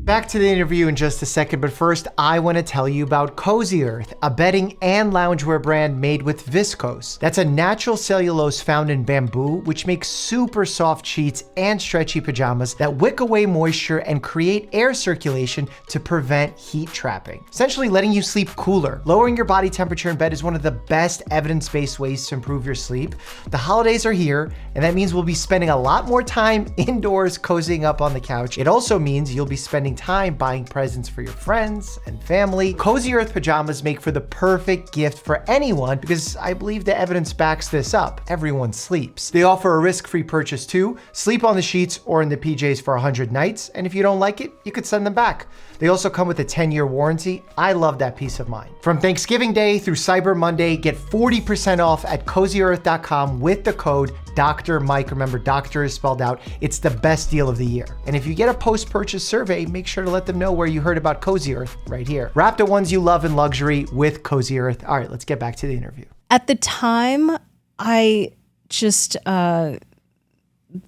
Back to the interview in just a second, but first I want to tell you about Cozy Earth, a bedding and loungewear brand made with viscose. That's a natural cellulose found in bamboo, which makes super soft sheets and stretchy pajamas that wick away moisture and create air circulation to prevent heat trapping, essentially letting you sleep cooler. Lowering your body temperature in bed is one of the best evidence-based ways to improve your sleep. The holidays are here, and that means we'll be spending a lot more time indoors cozying up on the couch. It also means you'll be spending time buying presents for your friends and family. Cozy Earth pajamas make for the perfect gift for anyone because I believe the evidence backs this up. Everyone sleeps. They offer a risk-free purchase too. Sleep on the sheets or in the PJs for 100 nights, and if you don't like it, you could send them back. They also come with a 10-year warranty. I love that peace of mind. From Thanksgiving Day through Cyber Monday, get 40% off at cozyearth.com with the code Dr. Mike. Remember, doctor is spelled out. It's the best deal of the year. And if you get a post-purchase survey, make sure to let them know where you heard about Cozy Earth right here. Wrap the ones you love in luxury with Cozy Earth. All right, let's get back to the interview. At the time, I just, the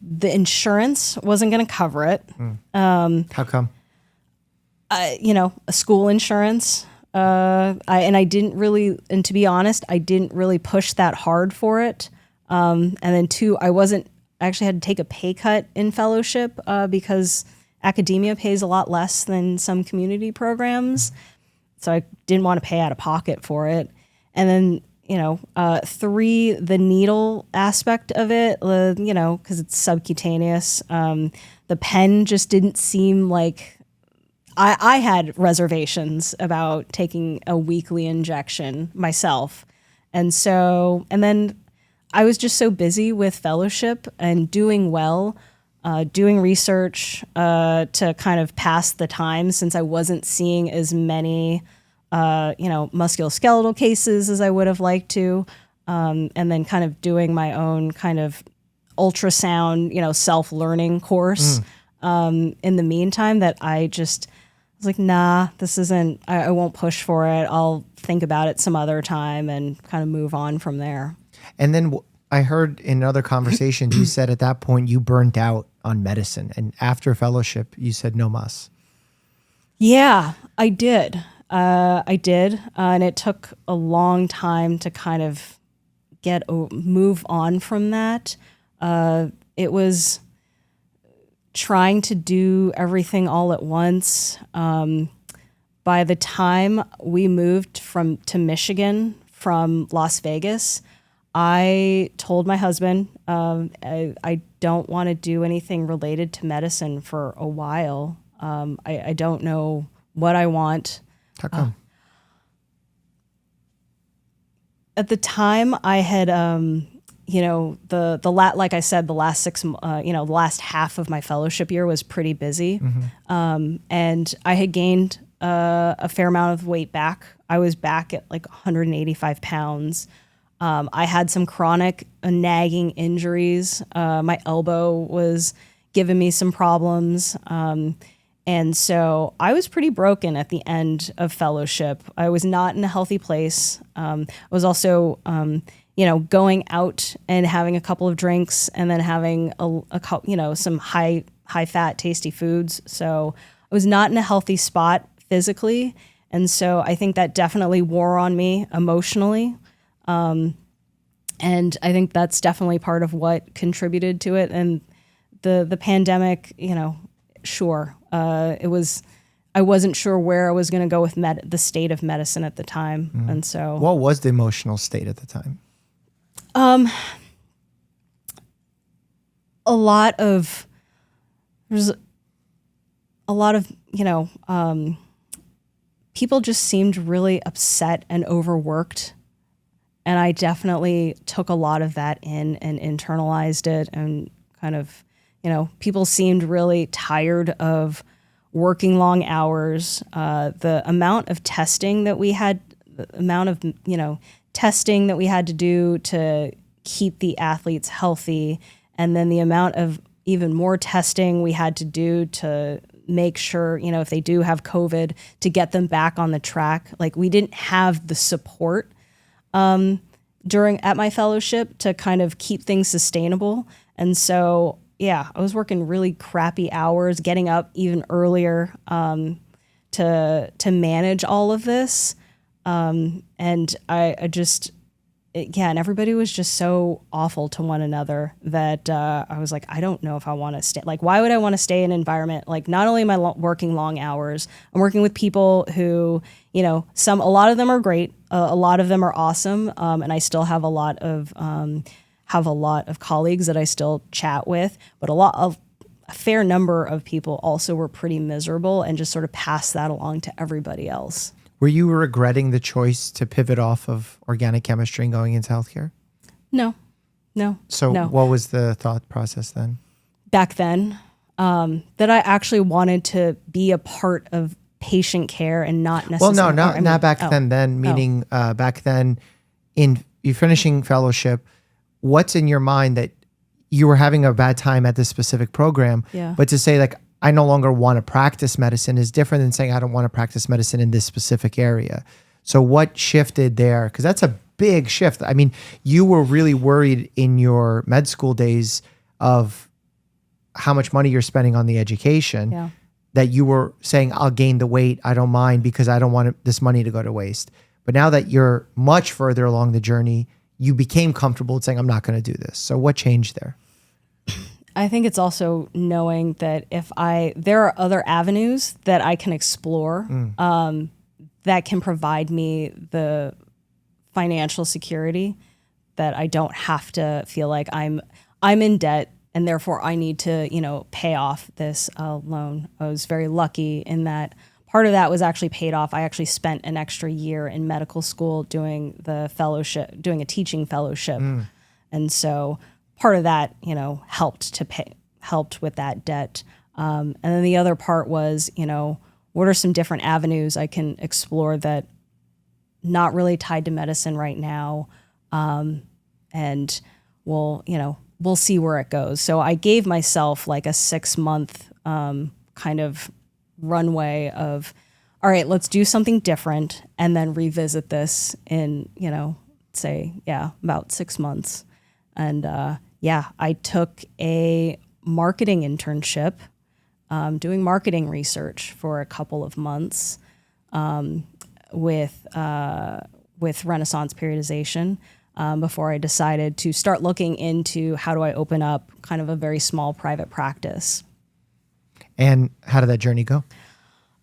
insurance wasn't going to cover it. How come? A school insurance. And to be honest, I didn't really push that hard for it. And then two, I actually had to take a pay cut in fellowship because academia pays a lot less than some community programs. So I didn't want to pay out of pocket for it. And then, three, the needle aspect of it, because it's subcutaneous. The pen just didn't seem like, I had reservations about taking a weekly injection myself. And then I was just so busy with fellowship and doing well, doing research to kind of pass the time since I wasn't seeing as many, musculoskeletal cases as I would have liked to. And then kind of doing my own kind of ultrasound, self-learning course in the meantime that I was like, nah, this isn't, I won't push for it. I'll think about it some other time and kind of move on from there. And then I heard in other conversations, you said at that point you burnt out on medicine. And after fellowship, you said no mas. Yeah, I did. And it took a long time to kind of move on from that. It was trying to do everything all at once. By the time we moved to Michigan from Las Vegas, I told my husband I don't want to do anything related to medicine for a while. I don't know what I want. How come? At the time, I had like I said, the last the last half of my fellowship year was pretty busy. And I had gained a fair amount of weight back. I was back at like 185 pounds. I had some chronic nagging injuries. My elbow was giving me some problems. And so I was pretty broken at the end of fellowship. I was not in a healthy place. I was also, going out and having a couple of drinks and then having some high fat, tasty foods. So I was not in a healthy spot physically. And so I think that definitely wore on me emotionally. And I think that's definitely part of what contributed to it. And the pandemic, sure. I wasn't sure where I was going to go with the state of medicine at the time. And so what was the emotional state at the time? A lot of people just seemed really upset and overworked. And I definitely took a lot of that in and internalized it and kind of, people seemed really tired of working long hours. The amount of testing that we had, testing that we had to do to keep the athletes healthy. And then the amount of even more testing we had to do to make sure, if they do have COVID, to get them back on the track. Like we didn't have the support at my fellowship to kind of keep things sustainable. And so I was working really crappy hours, getting up even earlier to manage all of this. And I just, and everybody was just so awful to one another that I was like, I don't know if I want to stay. Like, why would I want to stay in an environment? Like, not only am I working long hours, I'm working with people who, a lot of them are great. A lot of them are awesome. And I still have a lot of colleagues that I still chat with, but a fair number of people also were pretty miserable and just sort of passed that along to everybody else. Were you regretting the choice to pivot off of organic chemistry and going into healthcare? No. So no. What was the thought process then? Back then, that I actually wanted to be a part of patient care and not necessarily. Well, no, not back then. Then meaning back then, in you finishing fellowship, what's in your mind that you were having a bad time at this specific program? Yeah. But to say like, I no longer want to practice medicine is different than saying I don't want to practice medicine in this specific area. So what shifted there? Because that's a big shift. I mean, you were really worried in your med school days of how much money you're spending on the education, that you were saying, I'll gain the weight, I don't mind because I don't want this money to go to waste. But now that you're much further along the journey, you became comfortable with saying, I'm not going to do this. So what changed there? I think it's also knowing that there are other avenues that I can explore that can provide me the financial security that I don't have to feel like I'm in debt and therefore I need to, pay off this loan. I was very lucky in that part of that was actually paid off. I actually spent an extra year in medical school doing a teaching fellowship. And so part of that, helped with that debt. And then the other part was, what are some different avenues I can explore that not really tied to medicine right now? And we'll see where it goes. So I gave myself like a 6-month kind of runway of, all right, let's do something different and then revisit this in, about 6 months. And I took a marketing internship, doing marketing research for a couple of months with Renaissance periodization before I decided to start looking into how do I open up kind of a very small private practice. And how did that journey go?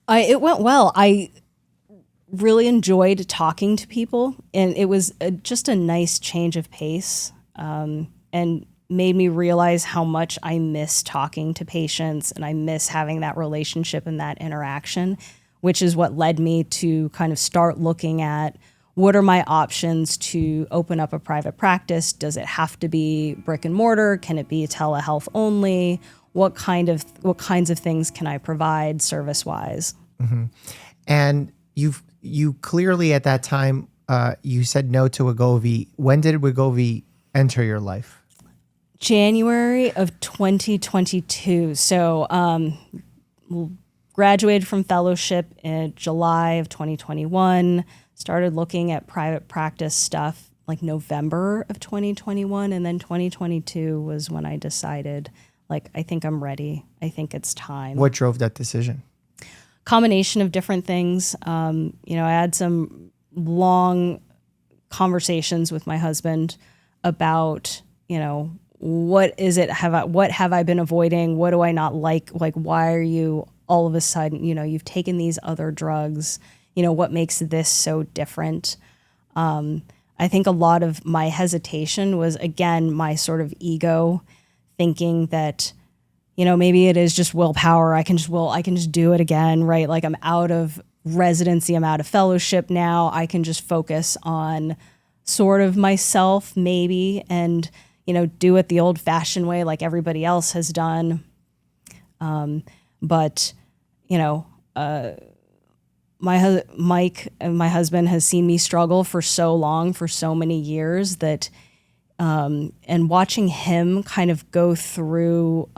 It went well. I really enjoyed talking to people, and it was just a nice change of pace. And made me realize how much I miss talking to patients and I miss having that relationship and that interaction, which is what led me to kind of start looking at what are my options to open up a private practice? Does it have to be brick and mortar? Can it be telehealth only? What kinds of things can I provide service-wise? Mm-hmm. And you clearly at that time, you said no to Wegovy. When did Wegovy enter your life? January of 2022. So graduated from fellowship in July of 2021, started looking at private practice stuff like November of 2021. And then 2022 was when I decided, like, I think I'm ready. I think it's time. What drove that decision? Combination of different things. I had some long conversations with my husband about, what is it? What have I been avoiding? What do I not like? Like, why are you all of a sudden, you've taken these other drugs, what makes this so different? I think a lot of my hesitation was, again, my sort of ego thinking that, maybe it is just willpower. I can just do it again, right? Like, I'm out of residency, I'm out of fellowship now. I can just focus on sort of myself maybe and, do it the old fashioned way like everybody else has done. But Mike, my husband, has seen me struggle for so long, for so many years that, and watching him kind of go through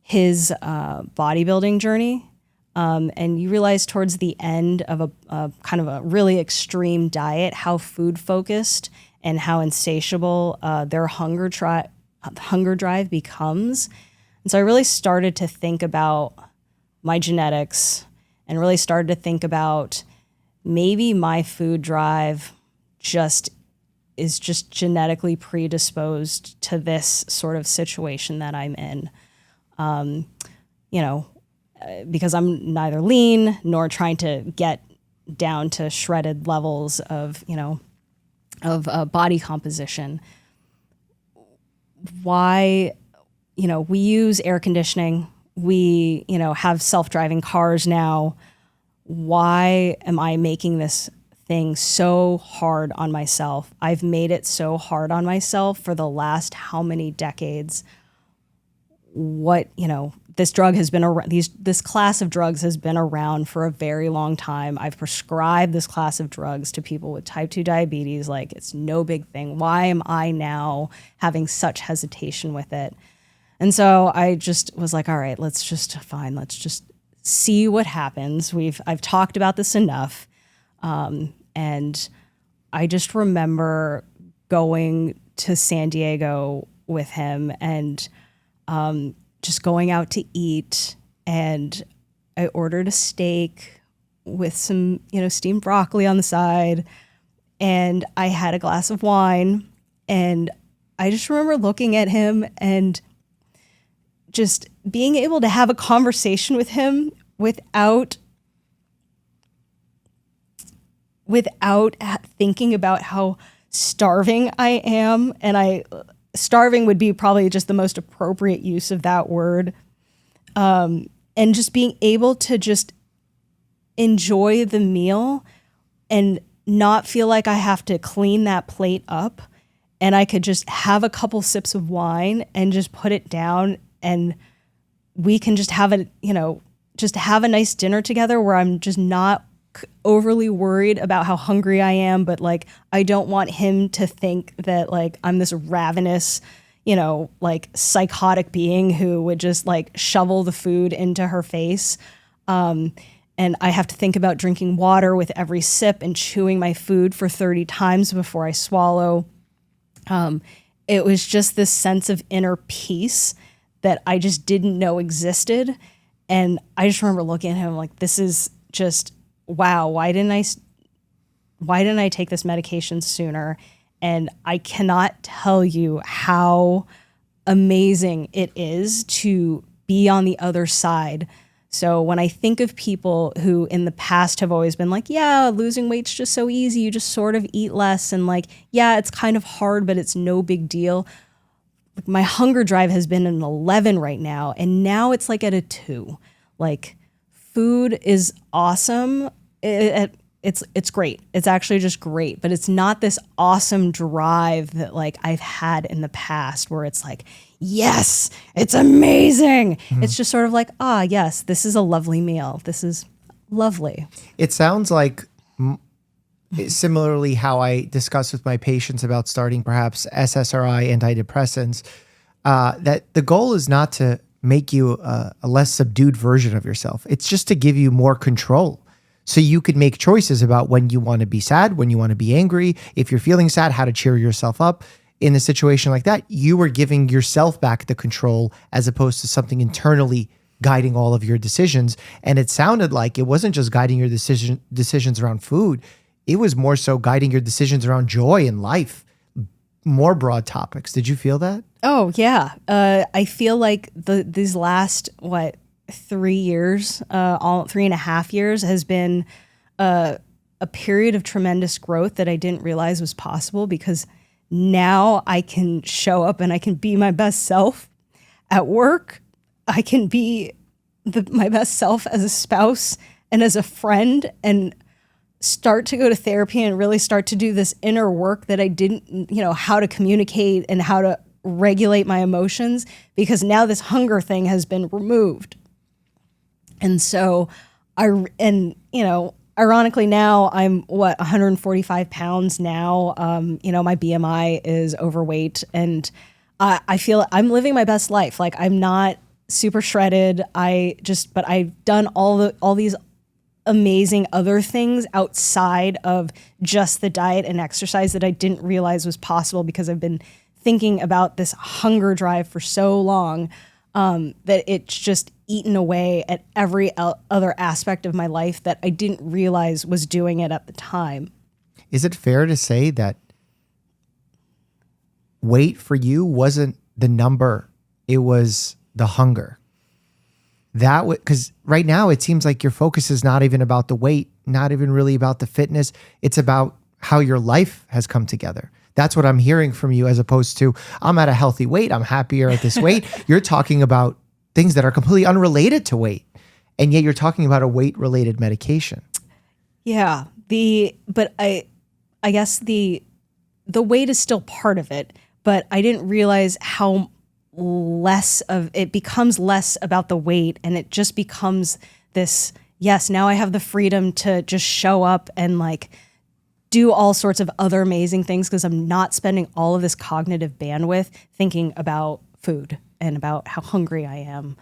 his bodybuilding journey, and you realize towards the end of a kind of a really extreme diet, how food focused and how insatiable their hunger hunger drive becomes. And so I really started to think about my genetics and really started to think about maybe my food drive is just genetically predisposed to this sort of situation that I'm in. Because I'm neither lean nor trying to get down to shredded levels of body composition. Why, we use air conditioning. We, have self-driving cars now. Why am I making this thing so hard on myself? I've made it so hard on myself for the last how many decades? This drug has been around, this class of drugs has been around for a very long time. I've prescribed this class of drugs to people with type 2 diabetes. Like, it's no big thing. Why am I now having such hesitation with it? And so I just was like, all right, let's just see what happens. I've talked about this enough. And I just remember going to San Diego with him and just going out to eat, and I ordered a steak with some, steamed broccoli on the side, and I had a glass of wine, and I just remember looking at him and just being able to have a conversation with him without thinking about how starving I am. And starving would be probably just the most appropriate use of that word. And just being able to just enjoy the meal and not feel like I have to clean that plate up. And I could just have a couple sips of wine and just put it down, and we can just have a nice dinner together where I'm just not overly worried about how hungry I am, but like, I don't want him to think that like I'm this ravenous, psychotic being who would just like shovel the food into her face. And I have to think about drinking water with every sip and chewing my food for 30 times before I swallow. It was just this sense of inner peace that I just didn't know existed. And I just remember looking at him like, this is just, wow, why didn't I take this medication sooner? And I cannot tell you how amazing it is to be on the other side. So when I think of people who in the past have always been like, yeah, losing weight's just so easy, you just sort of eat less, and like, yeah, it's kind of hard, but it's no big deal. Like, my hunger drive has been an 11 right now, and now it's like at a 2. Like, food is awesome. It's great. It's actually just great, but it's not this awesome drive that like I've had in the past where it's like, yes, it's amazing. Mm-hmm. It's just sort of like, yes, this is a lovely meal. This is lovely. It sounds like similarly how I discuss with my patients about starting perhaps SSRI antidepressants, that the goal is not to make you a less subdued version of yourself. It's just to give you more control. So you could make choices about when you want to be sad, when you want to be angry. If you're feeling sad, how to cheer yourself up. In a situation like that, you were giving yourself back the control as opposed to something internally guiding all of your decisions. And it sounded like it wasn't just guiding your decisions around food. It was more so guiding your decisions around joy and life, more broad topics. Did you feel that? Oh, yeah. I feel like these last, 3 years, 3.5 years has been a period of tremendous growth that I didn't realize was possible, because now I can show up and I can be my best self at work. I can be my best self as a spouse and as a friend, and start to go to therapy and really start to do this inner work that I didn't, how to communicate and how to regulate my emotions, because now this hunger thing has been removed. And so ironically now I'm 145 pounds now. My BMI is overweight, and I feel I'm living my best life. Like, I'm not super shredded. But I've done all these amazing other things outside of just the diet and exercise that I didn't realize was possible, because I've been thinking about this hunger drive for so long that it's just eaten away at every other aspect of my life that I didn't realize was doing it at the time. Is it fair to say that weight for you wasn't the number, it was the hunger? That because right now it seems like your focus is not even about the weight, not even really about the fitness. It's about how your life has come together. That's what I'm hearing from you, as opposed to I'm at a healthy weight, I'm happier at this weight. You're talking about things that are completely unrelated to weight, and yet you're talking about a weight-related medication. Yeah, but I guess the weight is still part of it, but I didn't realize how less of it becomes less about the weight, and it just becomes this, yes, now I have the freedom to just show up and like do all sorts of other amazing things because I'm not spending all of this cognitive bandwidth thinking about food and about how hungry I am.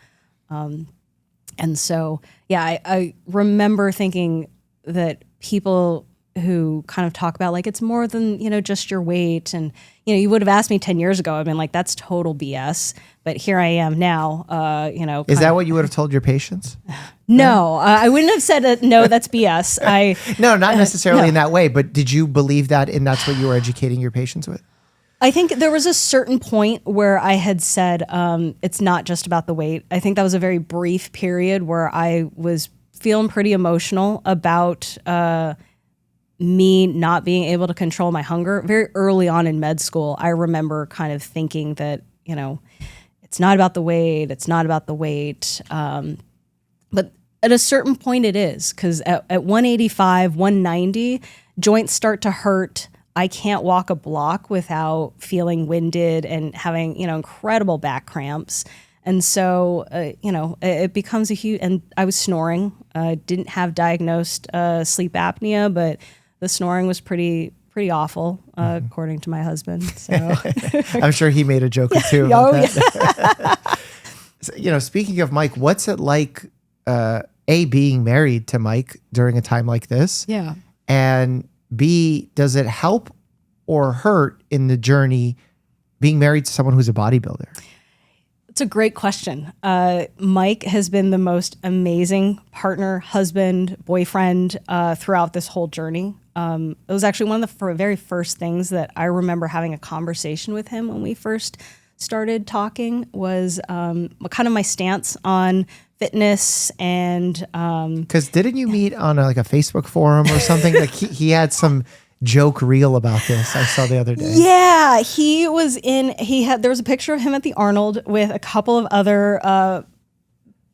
And so, yeah, I remember thinking that people who kind of talk about like it's more than, just your weight. And, you would have asked me 10 years ago, I've been like, that's total BS. But here I am now, Is that what you would have told your patients? No, I wouldn't have said, no, that's BS. No, not necessarily in that way. But did you believe that and that's what you were educating your patients with? I think there was a certain point where I had said, it's not just about the weight. I think that was a very brief period where I was feeling pretty emotional about me not being able to control my hunger. Very early on in med school, I remember kind of thinking that, it's not about the weight, it's not about the weight. But at a certain point it is, because at 185, 190, joints start to hurt. I can't walk a block without feeling winded and having, incredible back cramps. And so, it becomes a huge, and I was snoring. Didn't have diagnosed sleep apnea, but the snoring was pretty awful, according to my husband. So I'm sure he made a joke or two about that. So, speaking of Mike, what's it like, being married to Mike during a time like this? Yeah. And B, does it help or hurt in the journey being married to someone who's a bodybuilder? It's a great question. Mike has been the most amazing partner, husband, boyfriend throughout this whole journey. It was actually one of the very first things that I remember having a conversation with him when we first started talking was kind of my stance on fitness and because didn't you meet on a Facebook forum or something? Like he had some joke reel about this I saw the other day. Yeah, there was a picture of him at the Arnold with a couple of other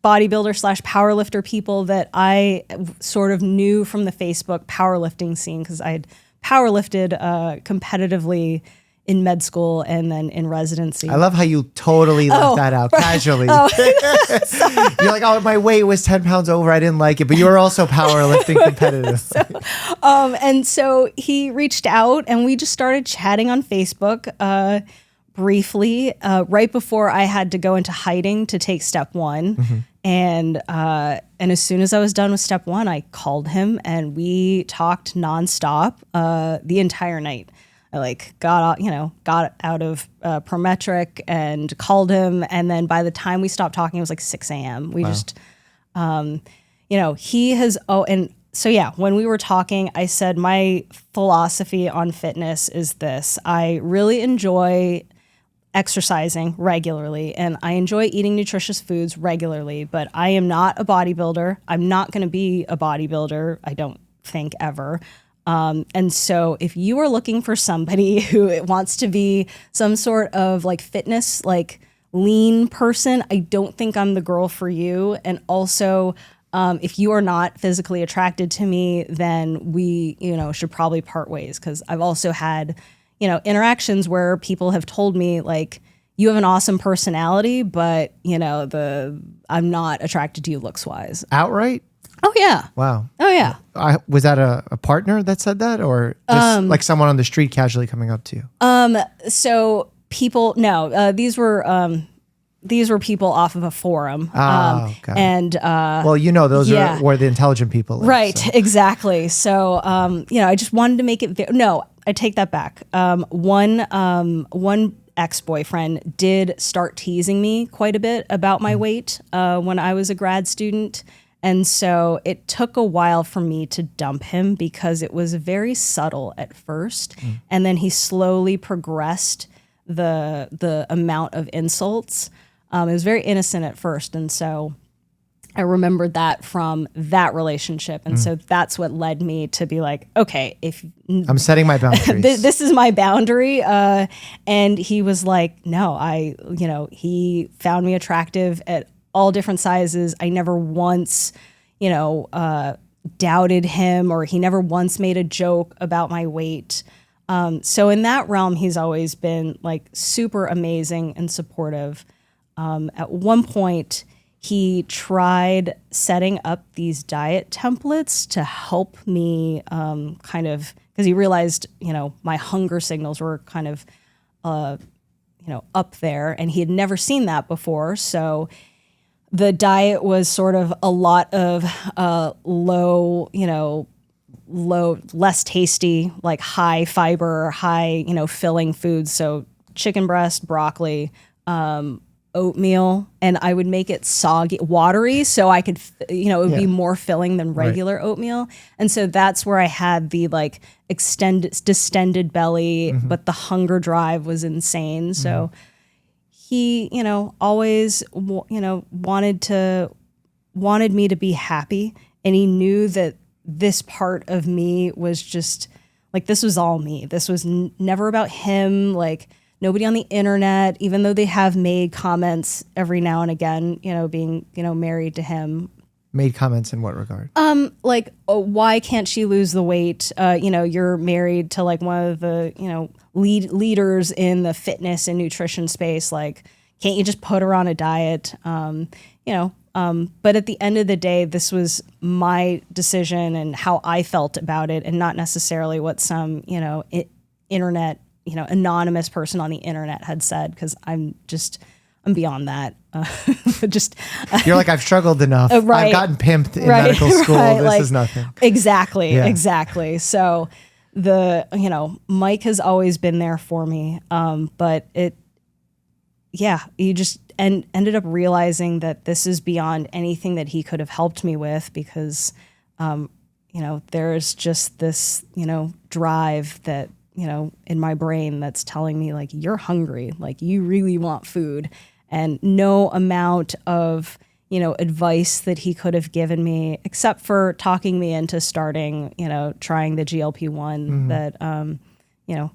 bodybuilder / powerlifter people that I sort of knew from the Facebook powerlifting scene because I had powerlifted competitively in med school and then in residency. I love how you totally left that out casually. You're like, oh, my weight was 10 pounds over. I didn't like it, but you were also powerlifting competitive. And so he reached out and we just started chatting on Facebook briefly right before I had to go into hiding to take step one. Mm-hmm. And as soon as I was done with step one, I called him and we talked nonstop the entire night. I got out of Prometric and called him. And then by the time we stopped talking, it was like 6 a.m. We just, he has, and so yeah, when we were talking, I said, my philosophy on fitness is this. I really enjoy exercising regularly and I enjoy eating nutritious foods regularly, but I am not a bodybuilder. I'm not going to be a bodybuilder. I don't think ever. And so if you are looking for somebody who wants to be some sort of fitness, lean person, I don't think I'm the girl for you. And also, if you are not physically attracted to me, then we, should probably part ways. Cause I've also had, interactions where people have told me you have an awesome personality, but I'm not attracted to you looks wise. Outright? Oh yeah. Wow. Oh yeah. Was that a partner that said that, or just someone on the street casually coming up to you? So people, no, these were people off of a forum. Okay. And those are where the intelligent people live. Right. So. Exactly. So I just wanted to make it. No, I take that back. One ex-boyfriend did start teasing me quite a bit about my weight when I was a grad student. And so it took a while for me to dump him because it was very subtle at first. And then he slowly progressed the amount of insults. It was very innocent at first. And so I remembered that from that relationship. And so that's what led me to be like, okay, if I'm setting my boundaries. this is my boundary. And he was like, no, he found me attractive at all different sizes. I never once, doubted him, or he never once made a joke about my weight. So in that realm, he's always been like super amazing and supportive. At one point, he tried setting up these diet templates to help me because he realized, my hunger signals were kind of, up there, and he had never seen that before. So the diet was sort of a lot of low, less tasty, like high fiber, high, filling foods. So chicken breast, broccoli, oatmeal, and I would make it soggy, watery, so I could, it would be more filling than regular oatmeal. And so that's where I had the like distended belly, but the hunger drive was insane. So he, always, wanted me to be happy. And he knew that this part of me was just like, this was all me. This was never about him. Like, nobody on the internet, even though they have made comments every now and again, being, married to him. Made comments in what regard? Like, oh, why can't she lose the weight? You're married to like one of the, leaders in the fitness and nutrition space. Like, can't you just put her on a diet? But at the end of the day, this was my decision and how I felt about it, and not necessarily what some, internet, anonymous person on the internet had said, because I'm beyond that. You're like, I've struggled enough. Right. I've gotten pimped in medical school. Right. This is nothing. Exactly. So Mike has always been there for me. But you just ended up realizing that this is beyond anything that he could have helped me with, because, there's just this, drive that, in my brain that's telling me like, you're hungry, like you really want food. And no amount of, advice that he could have given me, except for talking me into starting, trying the GLP-1 that,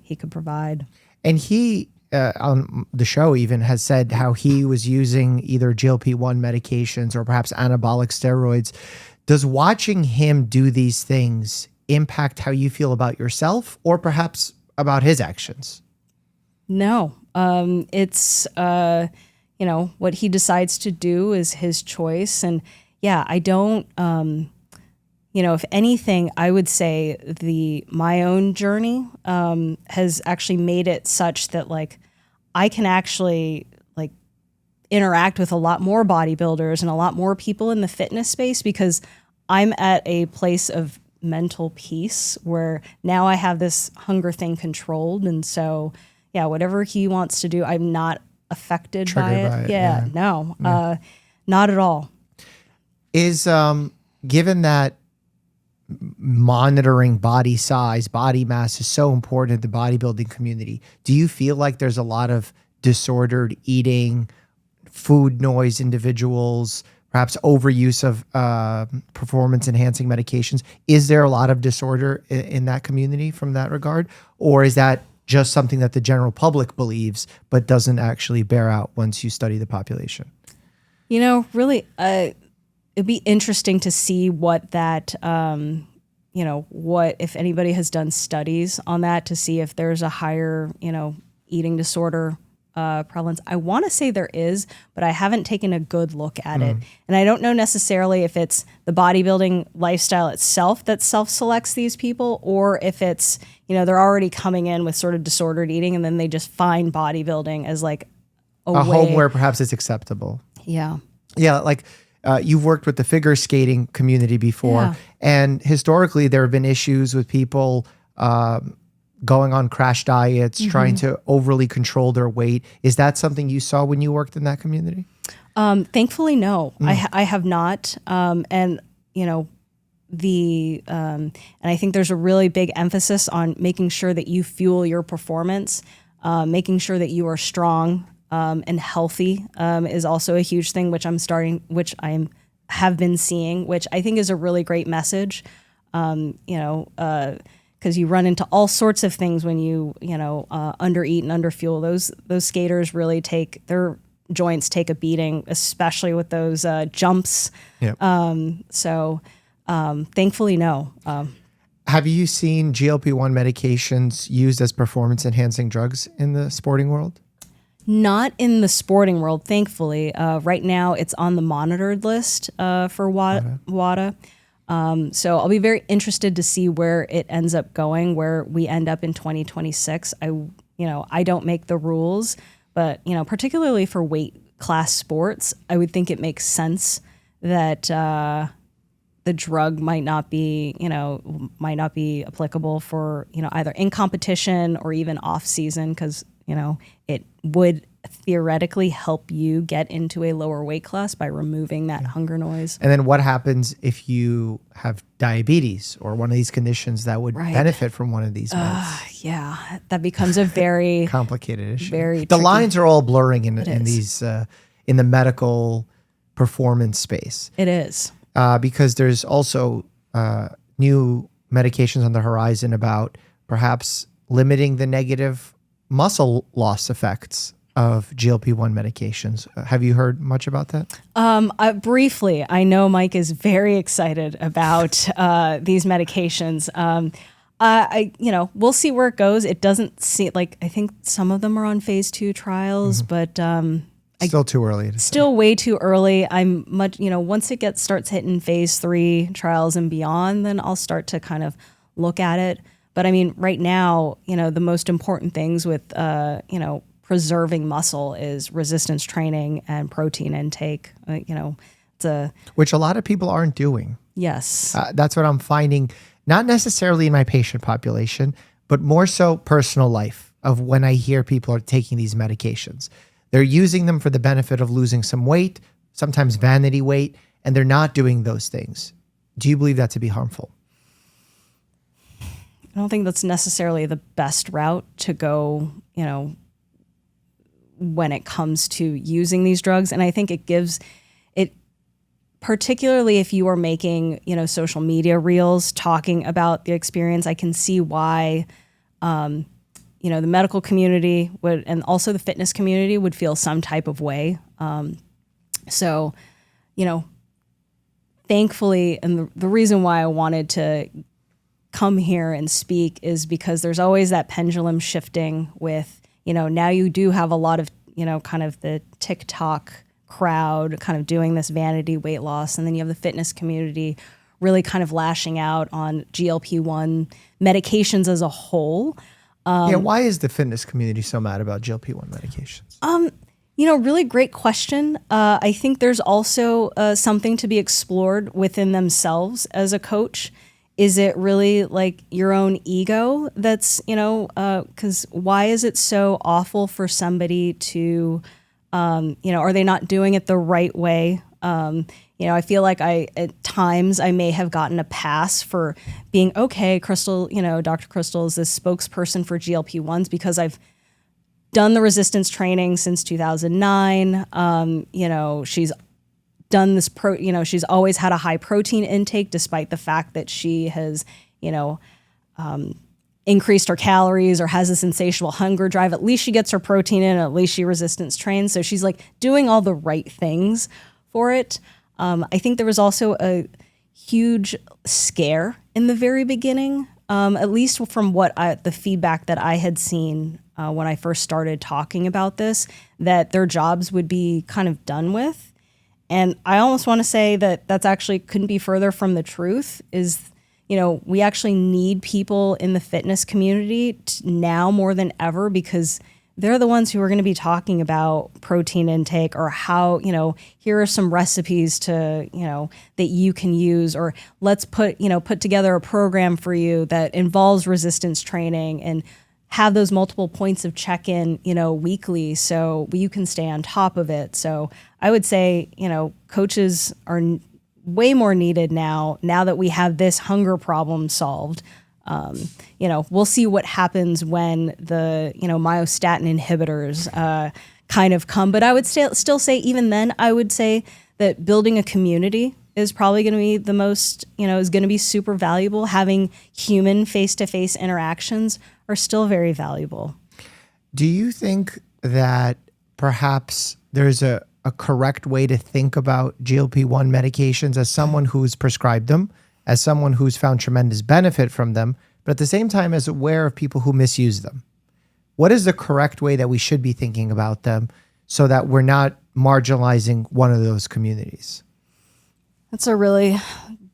he could provide. And he, on the show even, has said how he was using either GLP-1 medications or perhaps anabolic steroids. Does watching him do these things impact how you feel about yourself, or perhaps about his actions? No. It's, what he decides to do is his choice. And I don't, if anything, I would say my own journey has actually made it such that like I can actually like interact with a lot more bodybuilders and a lot more people in the fitness space, because I'm at a place of mental peace where now I have this hunger thing controlled. And so, whatever he wants to do, I'm not affected by it. No, not at all. Is, given that monitoring body size, body mass is so important in the bodybuilding community, do you feel like there's a lot of disordered eating, food noise individuals, perhaps overuse of performance enhancing medications? Is there a lot of disorder in that community from that regard? Or is that just something that the general public believes, but doesn't actually bear out once you study the population? Really, it'd be interesting to see what that, what, if anybody has done studies on that, to see if there's a higher, eating disorder prevalence. I want to say there is, but I haven't taken a good look at it. And I don't know necessarily if it's the bodybuilding lifestyle itself that self-selects these people, or if it's, they're already coming in with sort of disordered eating, and then they just find bodybuilding as like a home where perhaps it's acceptable. Yeah. Yeah. Like, you've worked with the figure skating community before, and historically there have been issues with people going on crash diets, trying to overly control their weight. Is that something you saw when you worked in that community? Thankfully, no, I have not. And I think there's a really big emphasis on making sure that you fuel your performance, making sure that you are strong and healthy is also a huge thing, which I have been seeing, which I think is a really great message. Because you run into all sorts of things when you undereat and underfuel. Those skaters really their joints take a beating, especially with those jumps. Yep. Thankfully, no. Have you seen GLP-1 medications used as performance-enhancing drugs in the sporting world? Not in the sporting world, thankfully. Right now, it's on the monitored list for WADA. So I'll be very interested to see where it ends up going, where we end up in 2026. I don't make the rules, but particularly for weight class sports, I would think it makes sense that the drug might not be applicable for either in competition or even off season, because it would theoretically help you get into a lower weight class by removing that hunger noise. And then what happens if you have diabetes or one of these conditions that would benefit from one of these meds? Yeah, that becomes a very complicated issue. Very the tricky. lines are all blurring in these in the medical performance space. It is. Because there's also new medications on the horizon about perhaps limiting the negative muscle loss effects of GLP-1 medications. Have you heard much about that? Briefly, I know Mike is very excited about these medications. We'll see where it goes. It doesn't seem like, I think some of them are on phase 2 trials, but still too early. Still way too early. I'm much, once it starts hitting phase 3 trials and beyond, then I'll start to kind of look at it. But I mean, right now, the most important things with, preserving muscle is resistance training and protein intake. Which a lot of people aren't doing. Yes. That's what I'm finding, not necessarily in my patient population, but more so personal life of when I hear people are taking these medications. They're using them for the benefit of losing some weight, sometimes vanity weight, and they're not doing those things. Do you believe that to be harmful? I don't think that's necessarily the best route to go, when it comes to using these drugs. And I think it gives it, particularly if you are making, social media reels talking about the experience, I can see why, the medical community would, and also the fitness community would feel some type of way. Thankfully, and the reason why I wanted to come here and speak is because there's always that pendulum shifting with, now you do have a lot of, kind of the TikTok crowd kind of doing this vanity weight loss. And then you have the fitness community really kind of lashing out on GLP-1 medications as a whole. Why is the fitness community so mad about GLP-1 medications? Really great question. I think there's also something to be explored within themselves as a coach. Is it really like your own ego that's, because why is it so awful for somebody to, are they not doing it the right way? I feel like at times I may have gotten a pass for being, okay, Christle, Dr. Christle is this spokesperson for GLP-1s because I've done the resistance training since 2009. She's done this she's always had a high protein intake despite the fact that she has, increased her calories or has this insatiable hunger drive. At least she gets her protein in, at least she resistance trains. So she's like doing all the right things for it. I think there was also a huge scare in the very beginning, at least from the feedback that I had seen when I first started talking about this, that their jobs would be kind of done with. And I almost want to say that that's actually couldn't be further from the truth is, we actually need people in the fitness community now more than ever because they're the ones who are going to be talking about protein intake or how, here are some recipes to, that you can use, or let's put together a program for you that involves resistance training and have those multiple points of check-in, weekly so you can stay on top of it. So I would say, coaches are way more needed now that we have this hunger problem solved. We'll see what happens when the, myostatin inhibitors kind of come. But I would still say, even then, I would say that building a community is probably going to be the most, is going to be super valuable. Having human face-to-face interactions are still very valuable. Do you think that perhaps there's a correct way to think about GLP-1 medications as someone who's prescribed them, as someone who's found tremendous benefit from them, but at the same time as aware of people who misuse them? What is the correct way that we should be thinking about them so that we're not marginalizing one of those communities? That's a really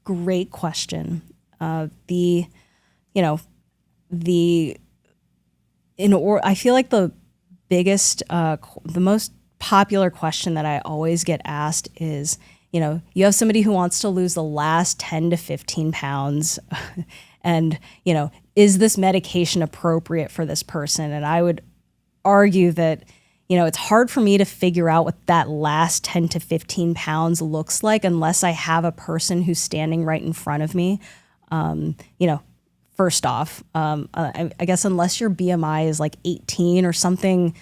great question. I feel like the biggest, the most popular question that I always get asked is, you have somebody who wants to lose the last 10 to 15 pounds and, is this medication appropriate for this person? And I would argue that, it's hard for me to figure out what that last 10 to 15 pounds looks like unless I have a person who's standing right in front of me. First off, I guess unless your BMI is like 18 or something,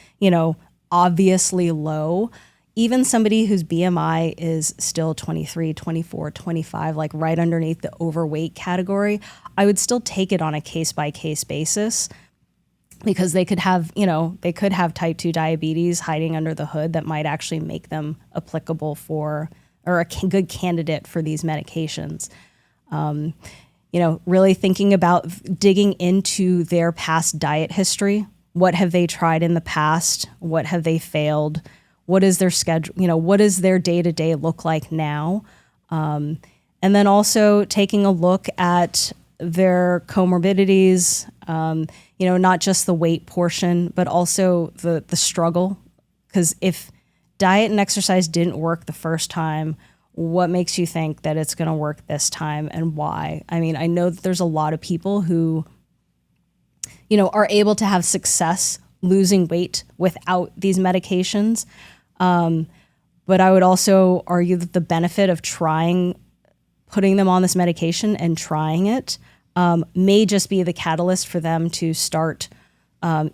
obviously low, even somebody whose BMI is still 23, 24, 25, like right underneath the overweight category, I would still take it on a case-by-case basis because they could have, type 2 diabetes hiding under the hood that might actually make them applicable for, or a good candidate for these medications. Really thinking about digging into their past diet history. What have they tried in the past? What have they failed? What is their schedule? What does their day-to-day look like now? And then also taking a look at their comorbidities, not just the weight portion, but also the struggle. Because if diet and exercise didn't work the first time, what makes you think that it's going to work this time and why? I mean, I know that there's a lot of people who, are able to have success losing weight without these medications. But I would also argue that the benefit of putting them on this medication and trying it may just be the catalyst for them to start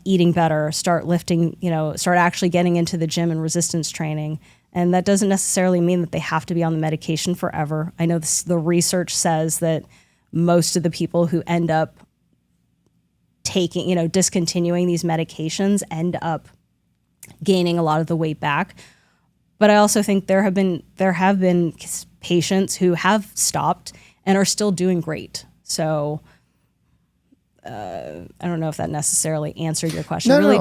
eating better, start lifting, start actually getting into the gym and resistance training. And that doesn't necessarily mean that they have to be on the medication forever. I know the research says that most of the people who end up discontinuing these medications end up gaining a lot of the weight back. But I also think there have been patients who have stopped and are still doing great. So I don't know if that necessarily answered your question. No.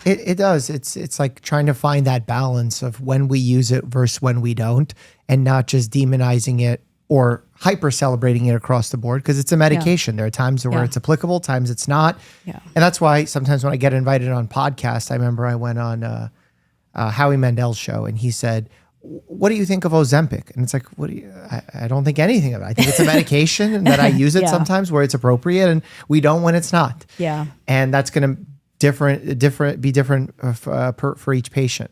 It does. It's like trying to find that balance of when we use it versus when we don't, and not just demonizing it or hyper celebrating it across the board, because it's a medication. Yeah. There are times where it's applicable, times it's not. Yeah. And that's why sometimes when I get invited on podcasts, I remember I went on Howie Mandel's show and he said, "What do you think of Ozempic?" And it's like, I don't think anything of it. I think it's a medication and that I use it sometimes where it's appropriate, and we don't when it's not. Yeah. And that's going to be different for each patient.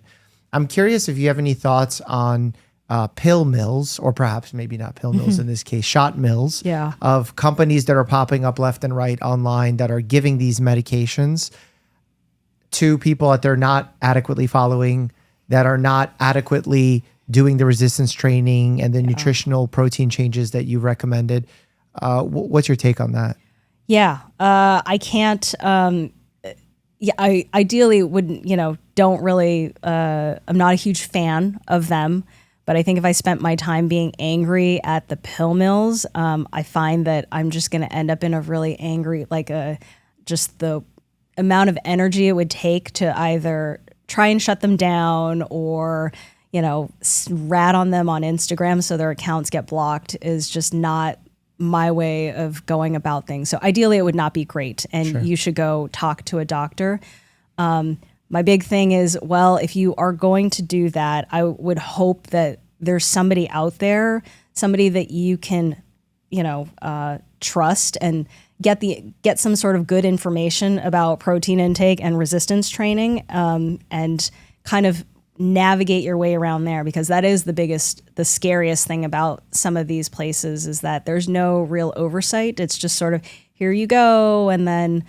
I'm curious if you have any thoughts on pill mills, or perhaps maybe not pill mills in this case, shot mills of companies that are popping up left and right online that are giving these medications to people that they're not adequately following, that are not adequately doing the resistance training and the nutritional protein changes that you recommended. What's your take on that? Yeah, I can't. I ideally wouldn't. Don't really. I'm not a huge fan of them. But I think if I spent my time being angry at the pill mills, I find that I'm just going to end up in a really angry, just the amount of energy it would take to either try and shut them down or, rat on them on Instagram so their accounts get blocked is just not my way of going about things. So ideally it would not be great, and you should go talk to a doctor. my big thing is, well, if you are going to do that, I would hope that there's somebody out there, somebody that you can, trust and get some sort of good information about protein intake and resistance training, and kind of navigate your way around there, because that is the scariest thing about some of these places, is that there's no real oversight. It's just sort of, here you go, and then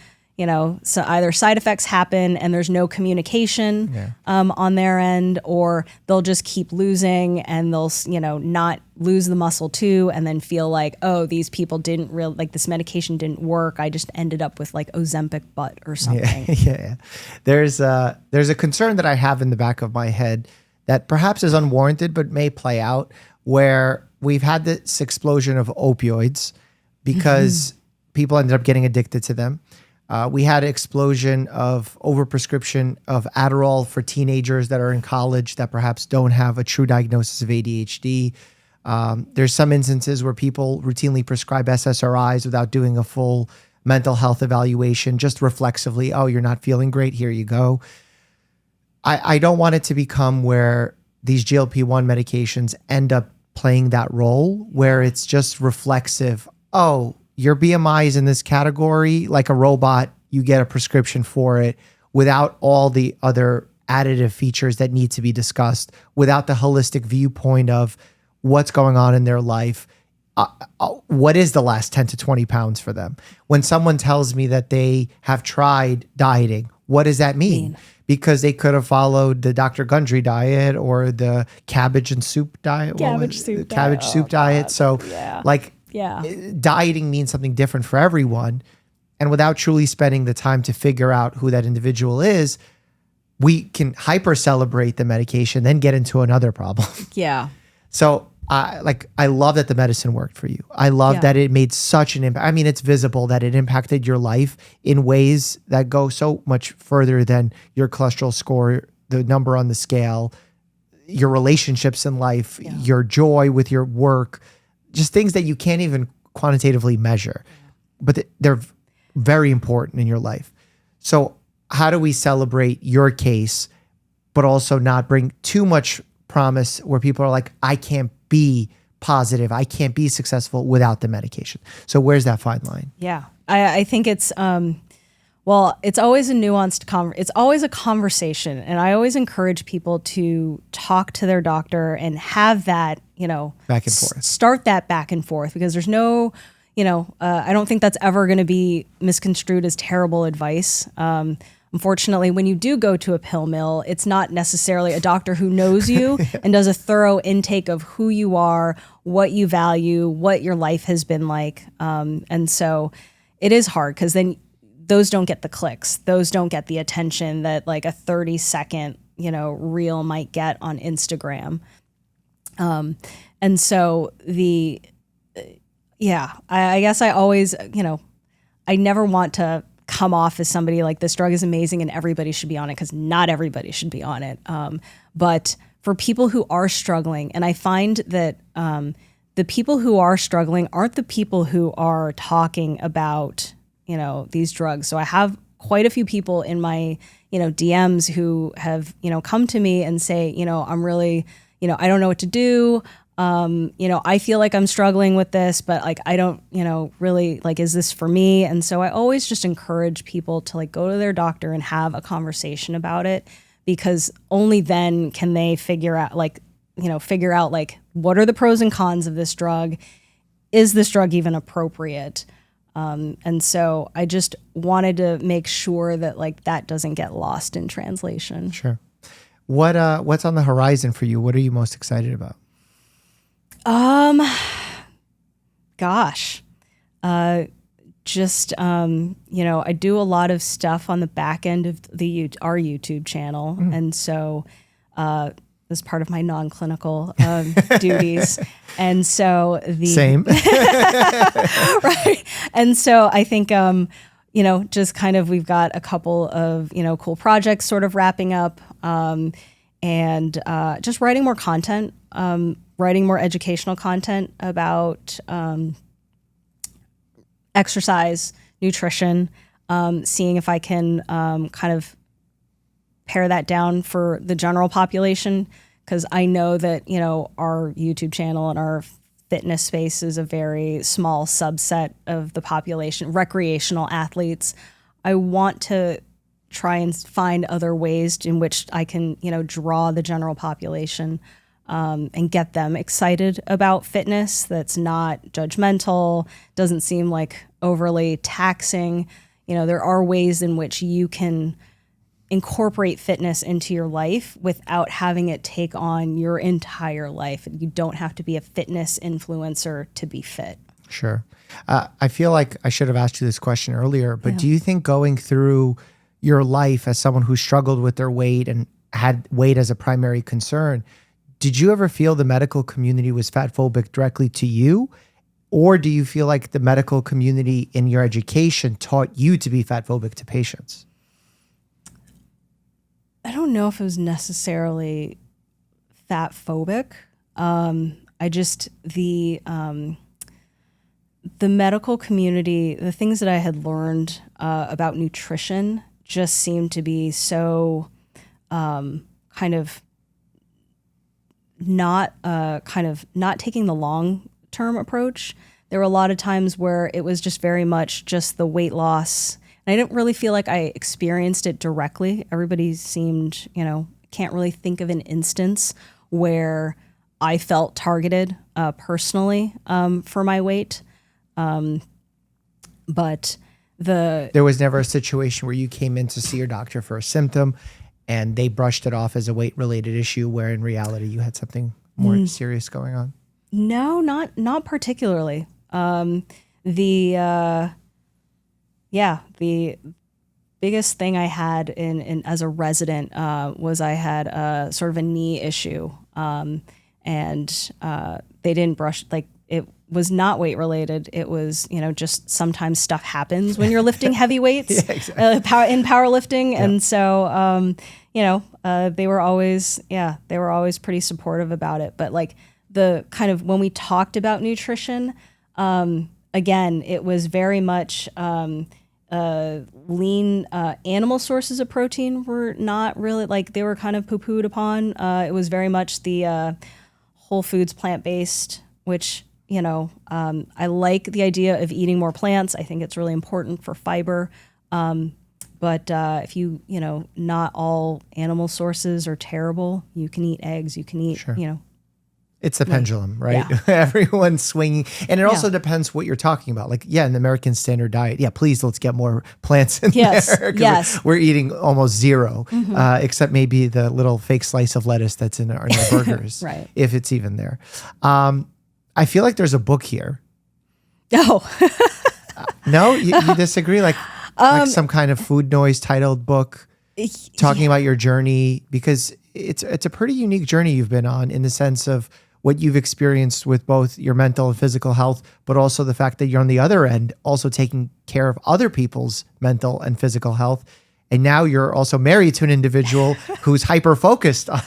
so either side effects happen and there's no communication on their end, or they'll just keep losing and they'll not lose the muscle too, and then feel like, oh, these people didn't really, like, this medication didn't work. I just ended up with like Ozempic butt or something. Yeah. There's a concern that I have in the back of my head that perhaps is unwarranted but may play out, where we've had this explosion of opioids because people ended up getting addicted to them. We had an explosion of overprescription of Adderall for teenagers that are in college that perhaps don't have a true diagnosis of ADHD. There's some instances where people routinely prescribe SSRIs without doing a full mental health evaluation, just reflexively, oh, you're not feeling great, here you go. I don't want it to become where these GLP-1 medications end up playing that role, where it's just reflexive, oh, your BMI is in this category, like a robot, you get a prescription for it without all the other additive features that need to be discussed, without the holistic viewpoint of what's going on in their life. What is the last 10 to 20 pounds for them? When someone tells me that they have tried dieting, what does that mean? Because they could have followed the Dr. Gundry diet or the cabbage and soup diet. Cabbage soup diet. So dieting means something different for everyone. And without truly spending the time to figure out who that individual is, we can hyper celebrate the medication, then get into another problem. Yeah. So I love that the medicine worked for you. I love that it made such an impact. I mean, it's visible that it impacted your life in ways that go so much further than your cholesterol score, the number on the scale, your relationships in life, your joy with your work, just things that you can't even quantitatively measure, but they're very important in your life. So how do we celebrate your case, but also not bring too much promise where people are like, I can't be positive, I can't be successful without the medication? So where's that fine line? Yeah, I think it's, it's always a nuanced it's always a conversation. And I always encourage people to talk to their doctor and have that, back and forth. Start that back and forth, because there's no, I don't think that's ever going to be misconstrued as terrible advice. Unfortunately, when you do go to a pill mill, it's not necessarily a doctor who knows you and does a thorough intake of who you are, what you value, what your life has been like. And so it is hard, because then those don't get the clicks. Those don't get the attention that like a 30-second, reel might get on Instagram. And so I guess I always, I never want to come off as somebody like, this drug is amazing and everybody should be on it, because not everybody should be on it. But for people who are struggling, and I find that the people who are struggling aren't the people who are talking about, these drugs. So I have quite a few people in my, DMs who have, come to me and say, I'm really, I don't know what to do. I feel like I'm struggling with this, but like, I don't, really, like, is this for me? And so I always just encourage people to like go to their doctor and have a conversation about it, because only then can they figure out like, what are the pros and cons of this drug? Is this drug even appropriate? And so I just wanted to make sure that like that doesn't get lost in translation. Sure. What's on the horizon for you? What are you most excited about? I do a lot of stuff on the back end of our YouTube channel. And so, as part of my non-clinical, duties. And so same. Right. And so I think, just kind of, we've got a couple of, cool projects sort of wrapping up, and just writing more content, writing more educational content about exercise, nutrition, seeing if I can kind of pare that down for the general population, because I know that, our YouTube channel and our fitness space is a very small subset of the population, recreational athletes. I want to try and find other ways in which I can, draw the general population and get them excited about fitness that's not judgmental, doesn't seem like overly taxing. There are ways in which you can incorporate fitness into your life without having it take on your entire life. You don't have to be a fitness influencer to be fit. Sure. I feel like I should have asked you this question earlier, but do you think going through your life as someone who struggled with their weight and had weight as a primary concern, did you ever feel the medical community was fatphobic directly to you? Or do you feel like the medical community in your education taught you to be fatphobic to patients? I don't know if it was necessarily fatphobic. I just, the medical community, the things that I had learned about nutrition just seemed to be so kind of not taking the long-term approach. There were a lot of times where it was just very much just the weight loss. And I didn't really feel like I experienced it directly. Everybody seemed, can't really think of an instance where I felt targeted personally for my weight. But there was never a situation where you came in to see your doctor for a symptom and they brushed it off as a weight-related issue, where in reality you had something more serious going on? No, not particularly. The biggest thing I had in as a resident was I had sort of a knee issue, and they didn't brush, like, it was not weight related. It was, just sometimes stuff happens when you're lifting heavy weights. Yeah, exactly. In powerlifting. Yeah. And so, they were always pretty supportive about it. But like the kind of, when we talked about nutrition, again, it was very much lean animal sources of protein were not really, like, they were kind of poo-pooed upon. It was very much the whole foods plant-based, which, I like the idea of eating more plants. I think it's really important for fiber. But if not all animal sources are terrible. You can eat eggs, you can eat, sure. It's the pendulum, right? Yeah. Everyone's swinging. And it also depends what you're talking about. Like, in the American standard diet, please, let's get more plants in there. Yes. We're eating almost zero, except maybe the little fake slice of lettuce that's in our burgers, right? If it's even there. I feel like there's a book here. Oh. No? You disagree? Like some kind of food noise titled book talking about your journey? Because it's a pretty unique journey you've been on, in the sense of what you've experienced with both your mental and physical health, but also the fact that you're on the other end, also taking care of other people's mental and physical health. And now you're also married to an individual who's hyper-focused on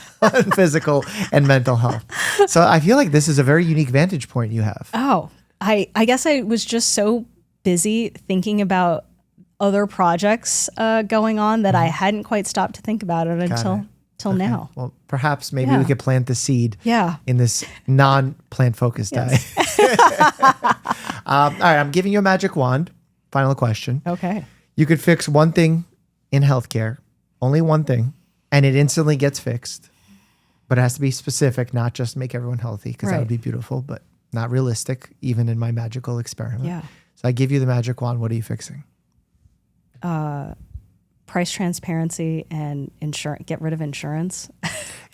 physical and mental health. So I feel like this is a very unique vantage point you have. Oh, I guess I was just so busy thinking about other projects going on that I hadn't quite stopped to think about it until now. Well, perhaps maybe we could plant the seed in this non-plant focused diet. All right, I'm giving you a magic wand. Final question. Okay. You could fix one thing in healthcare, only one thing, and it instantly gets fixed. But it has to be specific, not just make everyone healthy, because that would be beautiful, but not realistic, even in my magical experiment. Yeah. So I give you the magic wand. What are you fixing? Price transparency and insurance. Get rid of insurance.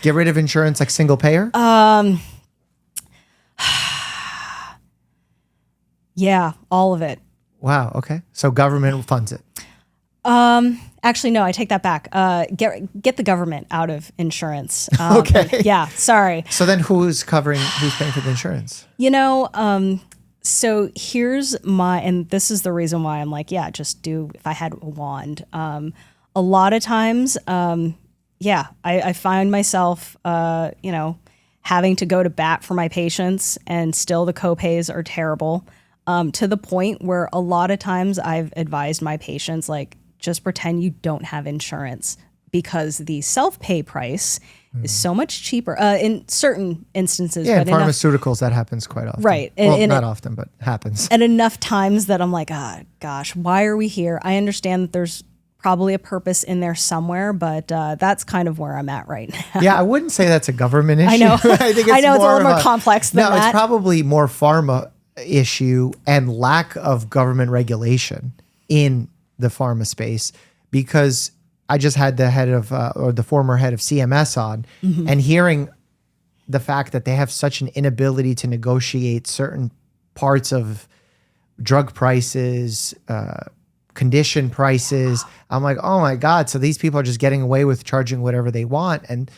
Get rid of insurance, like single payer? Yeah, all of it. Wow. Okay. So government funds it. Actually, no, I take that back. Get the government out of insurance. Okay. Yeah. Sorry. So then who's paying for the insurance? So here's and this is the reason why I'm like, just do, if I had a wand. A lot of times, I find myself, having to go to bat for my patients, and still the copays are terrible, to the point where a lot of times I've advised my patients, like, just pretend you don't have insurance, because the self-pay price is so much cheaper in certain instances. Yeah, but in pharmaceuticals, that happens quite often. Right. Well, not often, but happens. And enough times that I'm like, gosh, why are we here? I understand that there's probably a purpose in there somewhere, but that's kind of where I'm at right now. Yeah, I wouldn't say that's a government issue. I know. I think I know it's a little more complex than that. No, it's probably more pharma issue and lack of government regulation in the pharma space, because I just had the head of or the former head of CMS on, and hearing the fact that they have such an inability to negotiate certain parts of drug prices, condition prices. I'm like, oh my God. So these people are just getting away with charging whatever they want. And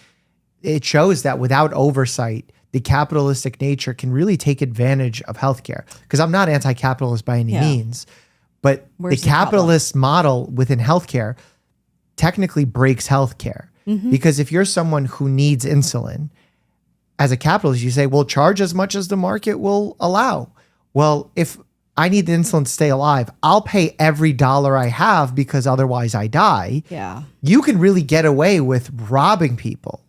it shows that without oversight, the capitalistic nature can really take advantage of healthcare. Because I'm not anti-capitalist by any means, but the capitalist model within healthcare technically breaks healthcare. Because if you're someone who needs insulin, as a capitalist, you say, well, charge as much as the market will allow. Well, if I need the insulin to stay alive, I'll pay every dollar I have because otherwise I die. Yeah. You can really get away with robbing people.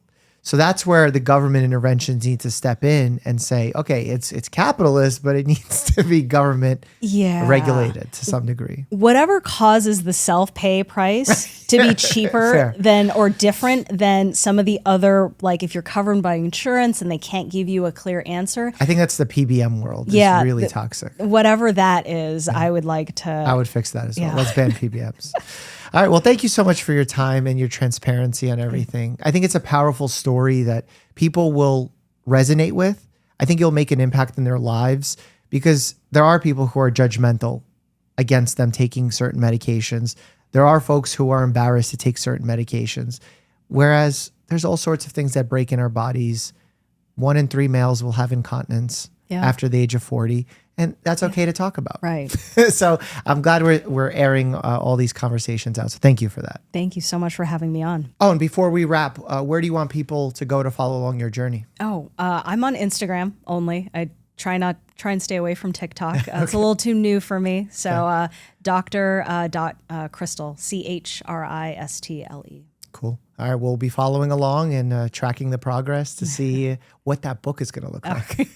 So that's where the government interventions need to step in and say, okay, it's capitalist, but it needs to be government regulated to some degree. Whatever causes the self-pay price to be cheaper than or different than some of the other, like if you're covered by insurance and they can't give you a clear answer. I think that's the PBM world. It's really toxic. Whatever that is, I would like to. I would fix that as well. Let's ban PBMs. All right. Well, thank you so much for your time and your transparency on everything. I think it's a powerful story that people will resonate with. I think you'll make an impact in their lives, because there are people who are judgmental against them taking certain medications. There are folks who are embarrassed to take certain medications, whereas there's all sorts of things that break in our bodies. 1 in 3 males will have incontinence after the age of 40. And that's okay to talk about. Right. So I'm glad we're airing all these conversations out. So thank you for that. Thank you so much for having me on. Oh, and before we wrap, where do you want people to go to follow along your journey? I'm on Instagram only. I try and stay away from TikTok. It's a little too new for me. So Dr. Christle, CHRISTLE. Cool. All right. We'll be following along and tracking the progress to see what that book is going to look like.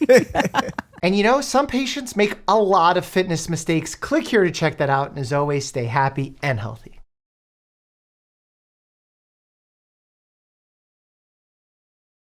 And you know, some patients make a lot of fitness mistakes. Click here to check that out. And as always, stay happy and healthy.